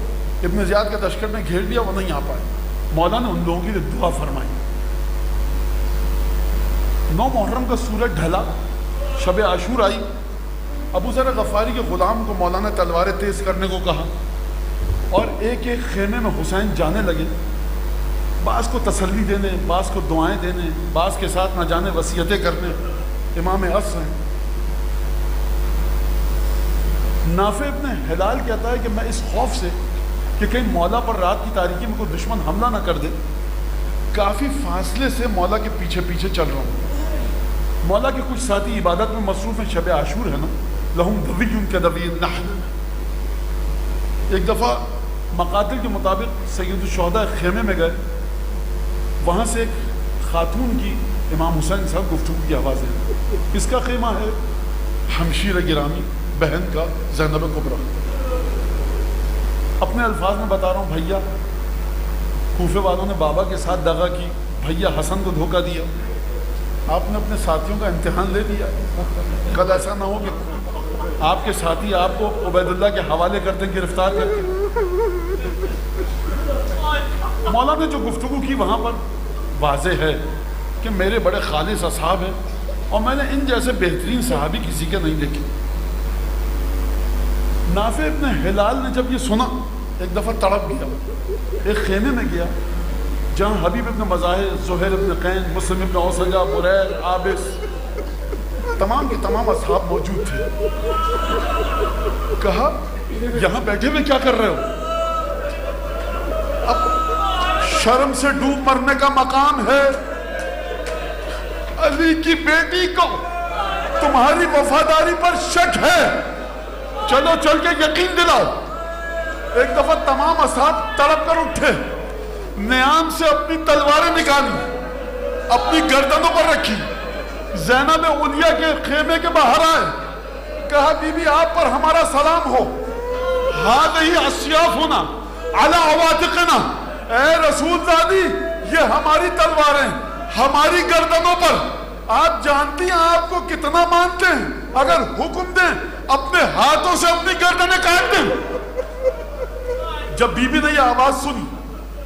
ابن زیاد کے لشکر نے گھیر لیا، وہ نہیں آ پائے. مولا نے ان لوگوں کے لیے دعا فرمائی. 9 محرم کا سورج ڈھلا، شب عاشور آئی. ابو ذر غفاری کے غلام کو مولا نے تلواریں تیز کرنے کو کہا اور ایک ایک خیمے میں حسین جانے لگے، بعض کو تسلی دینے، بعض کو دعائیں دینے، بعض کے ساتھ نہ جانے وصیتیں کرنے. امام عصر ہیں. نافع ابن ہلال کہتا ہے کہ میں اس خوف سے کہ کہیں مولا پر رات کی تاریکی میں کوئی دشمن حملہ نہ کر دے، کافی فاصلے سے مولا کے پیچھے پیچھے چل رہا ہوں. مولا کے کچھ ساتھی عبادت میں مصروف ہیں، شب عاشور ہے نا، لہم دوی کدوی النحل. ایک دفعہ مقاتل کے مطابق سید الشہداء خیمے میں گئے، وہاں سے ایک خاتون کی امام حسین صاحب گفتگو کی آوازیں. کس کا خیمہ ہے؟ ہمشیر گرامی بہن کا، زینب کبریٰ. اپنے الفاظ میں بتا رہا ہوں، بھیا کوفے والوں نے بابا کے ساتھ دغا کی، بھیا حسن کو دھوکہ دیا، آپ نے اپنے ساتھیوں کا امتحان لے لیا. کل ایسا نہ ہو کہ آپ کے ساتھی آپ کو عبید اللہ کے حوالے کرتے ہیں، گرفتار کرتے ہیں. مولا نے جو گفتگو کی وہاں پر واضح ہے کہ میرے بڑے خالص اصحاب ہیں اور میں نے ان جیسے بہترین صحابی کسی کے نہیں دیکھے. نافع ابن ہلال نے جب یہ سنا ایک دفعہ تڑپ گیا، ایک خیمے میں گیا جہاں حبیب ابن مظاہر، زہیر ابن قین، مسلم ابن اوسجہ، بریر، عابس، تمام کے تمام اصحاب موجود تھے. کہا یہاں بیٹھے ہوئے کیا کر رہے ہو؟ اب شرم سے ڈوب مرنے کا مقام ہے. علی کی بیٹی کو تمہاری وفاداری پر شک ہے، چلو چل کے یقین دلاؤ. ایک دفعہ تمام اصحاب تڑپ کر اٹھے، نیام سے اپنی تلواریں نکالی، اپنی گردنوں پر رکھی، زینب علیہ کے خیمے کے باہر آئے. کہا بی بی آپ پر ہمارا سلام ہو، ہذہ اسیافنا علی عواتقنا. اے رسول زادی یہ ہماری تلواریں ہماری گردنوں پر. آپ جانتی ہیں آپ کو کتنا مانتے ہیں، اگر حکم دیں اپنے ہاتھوں سے اپنی گردنیں کاٹ دیں. جب بی بی نے یہ آواز سنی،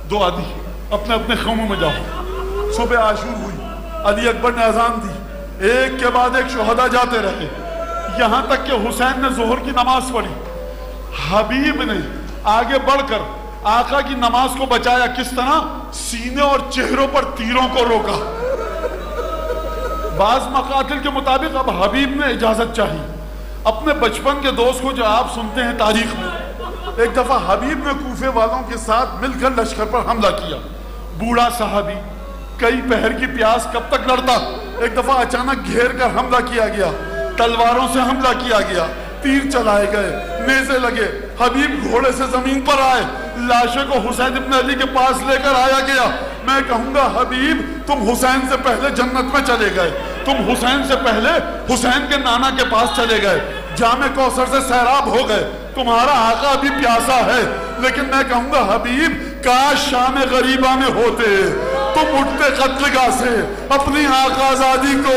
دو آدھی اپنے اپنے خیموں میں جاؤ. صبح عاشور ہوئی، علی اکبر نے اذان دی، ایک کے بعد ایک شہداء جاتے رہے، یہاں تک کہ حسین نے ظہر کی نماز پڑھی. حبیب نے آگے بڑھ کر آقا کی نماز کو بچایا. کس طرح؟ سینے اور چہروں پر تیروں کو روکا. بعض مقاتل کے مطابق اب حبیب نے اجازت چاہی اپنے بچپن کے دوست کو، جو آپ سنتے ہیں تاریخ میں. ایک دفعہ حبیب نے کوفے والوں کے ساتھ مل کر لشکر پر حملہ کیا. بوڑھا صحابی کئی پہر کی پیاس کب تک لڑتا، ایک دفعہ اچانک گھیر کر حملہ کیا گیا، تلواروں سے حملہ کیا گیا، تیر چلائے گئے، نیزے لگے. حبیب گھوڑے سے زمین پر آئے، لاشے کو حسین ابن علی کے پاس لے کر آیا گیا. میں کہوں گا حبیب تم حسین سے پہلے جنت میں چلے گئے، تم حسین سے پہلے حسین کے نانا کے پاس چلے گئے، جام کوثر سے سیراب ہو گئے. تمہارا آقا ابھی پیاسا ہے، لیکن میں کہوں گا حبیب کاش شام غریبہ میں ہوتے، تم اٹھتے قتل گاہ سے، اپنی آقا زادی کو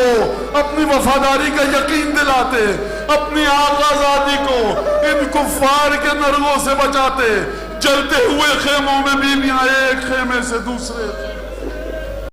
اپنی وفاداری کا یقین دلاتے، اپنی آقا زادی کو ان کفار کے نرغوں سے بچاتے. جلتے ہوئے خیموں میں بیویاں ایک خیمے سے دوسرے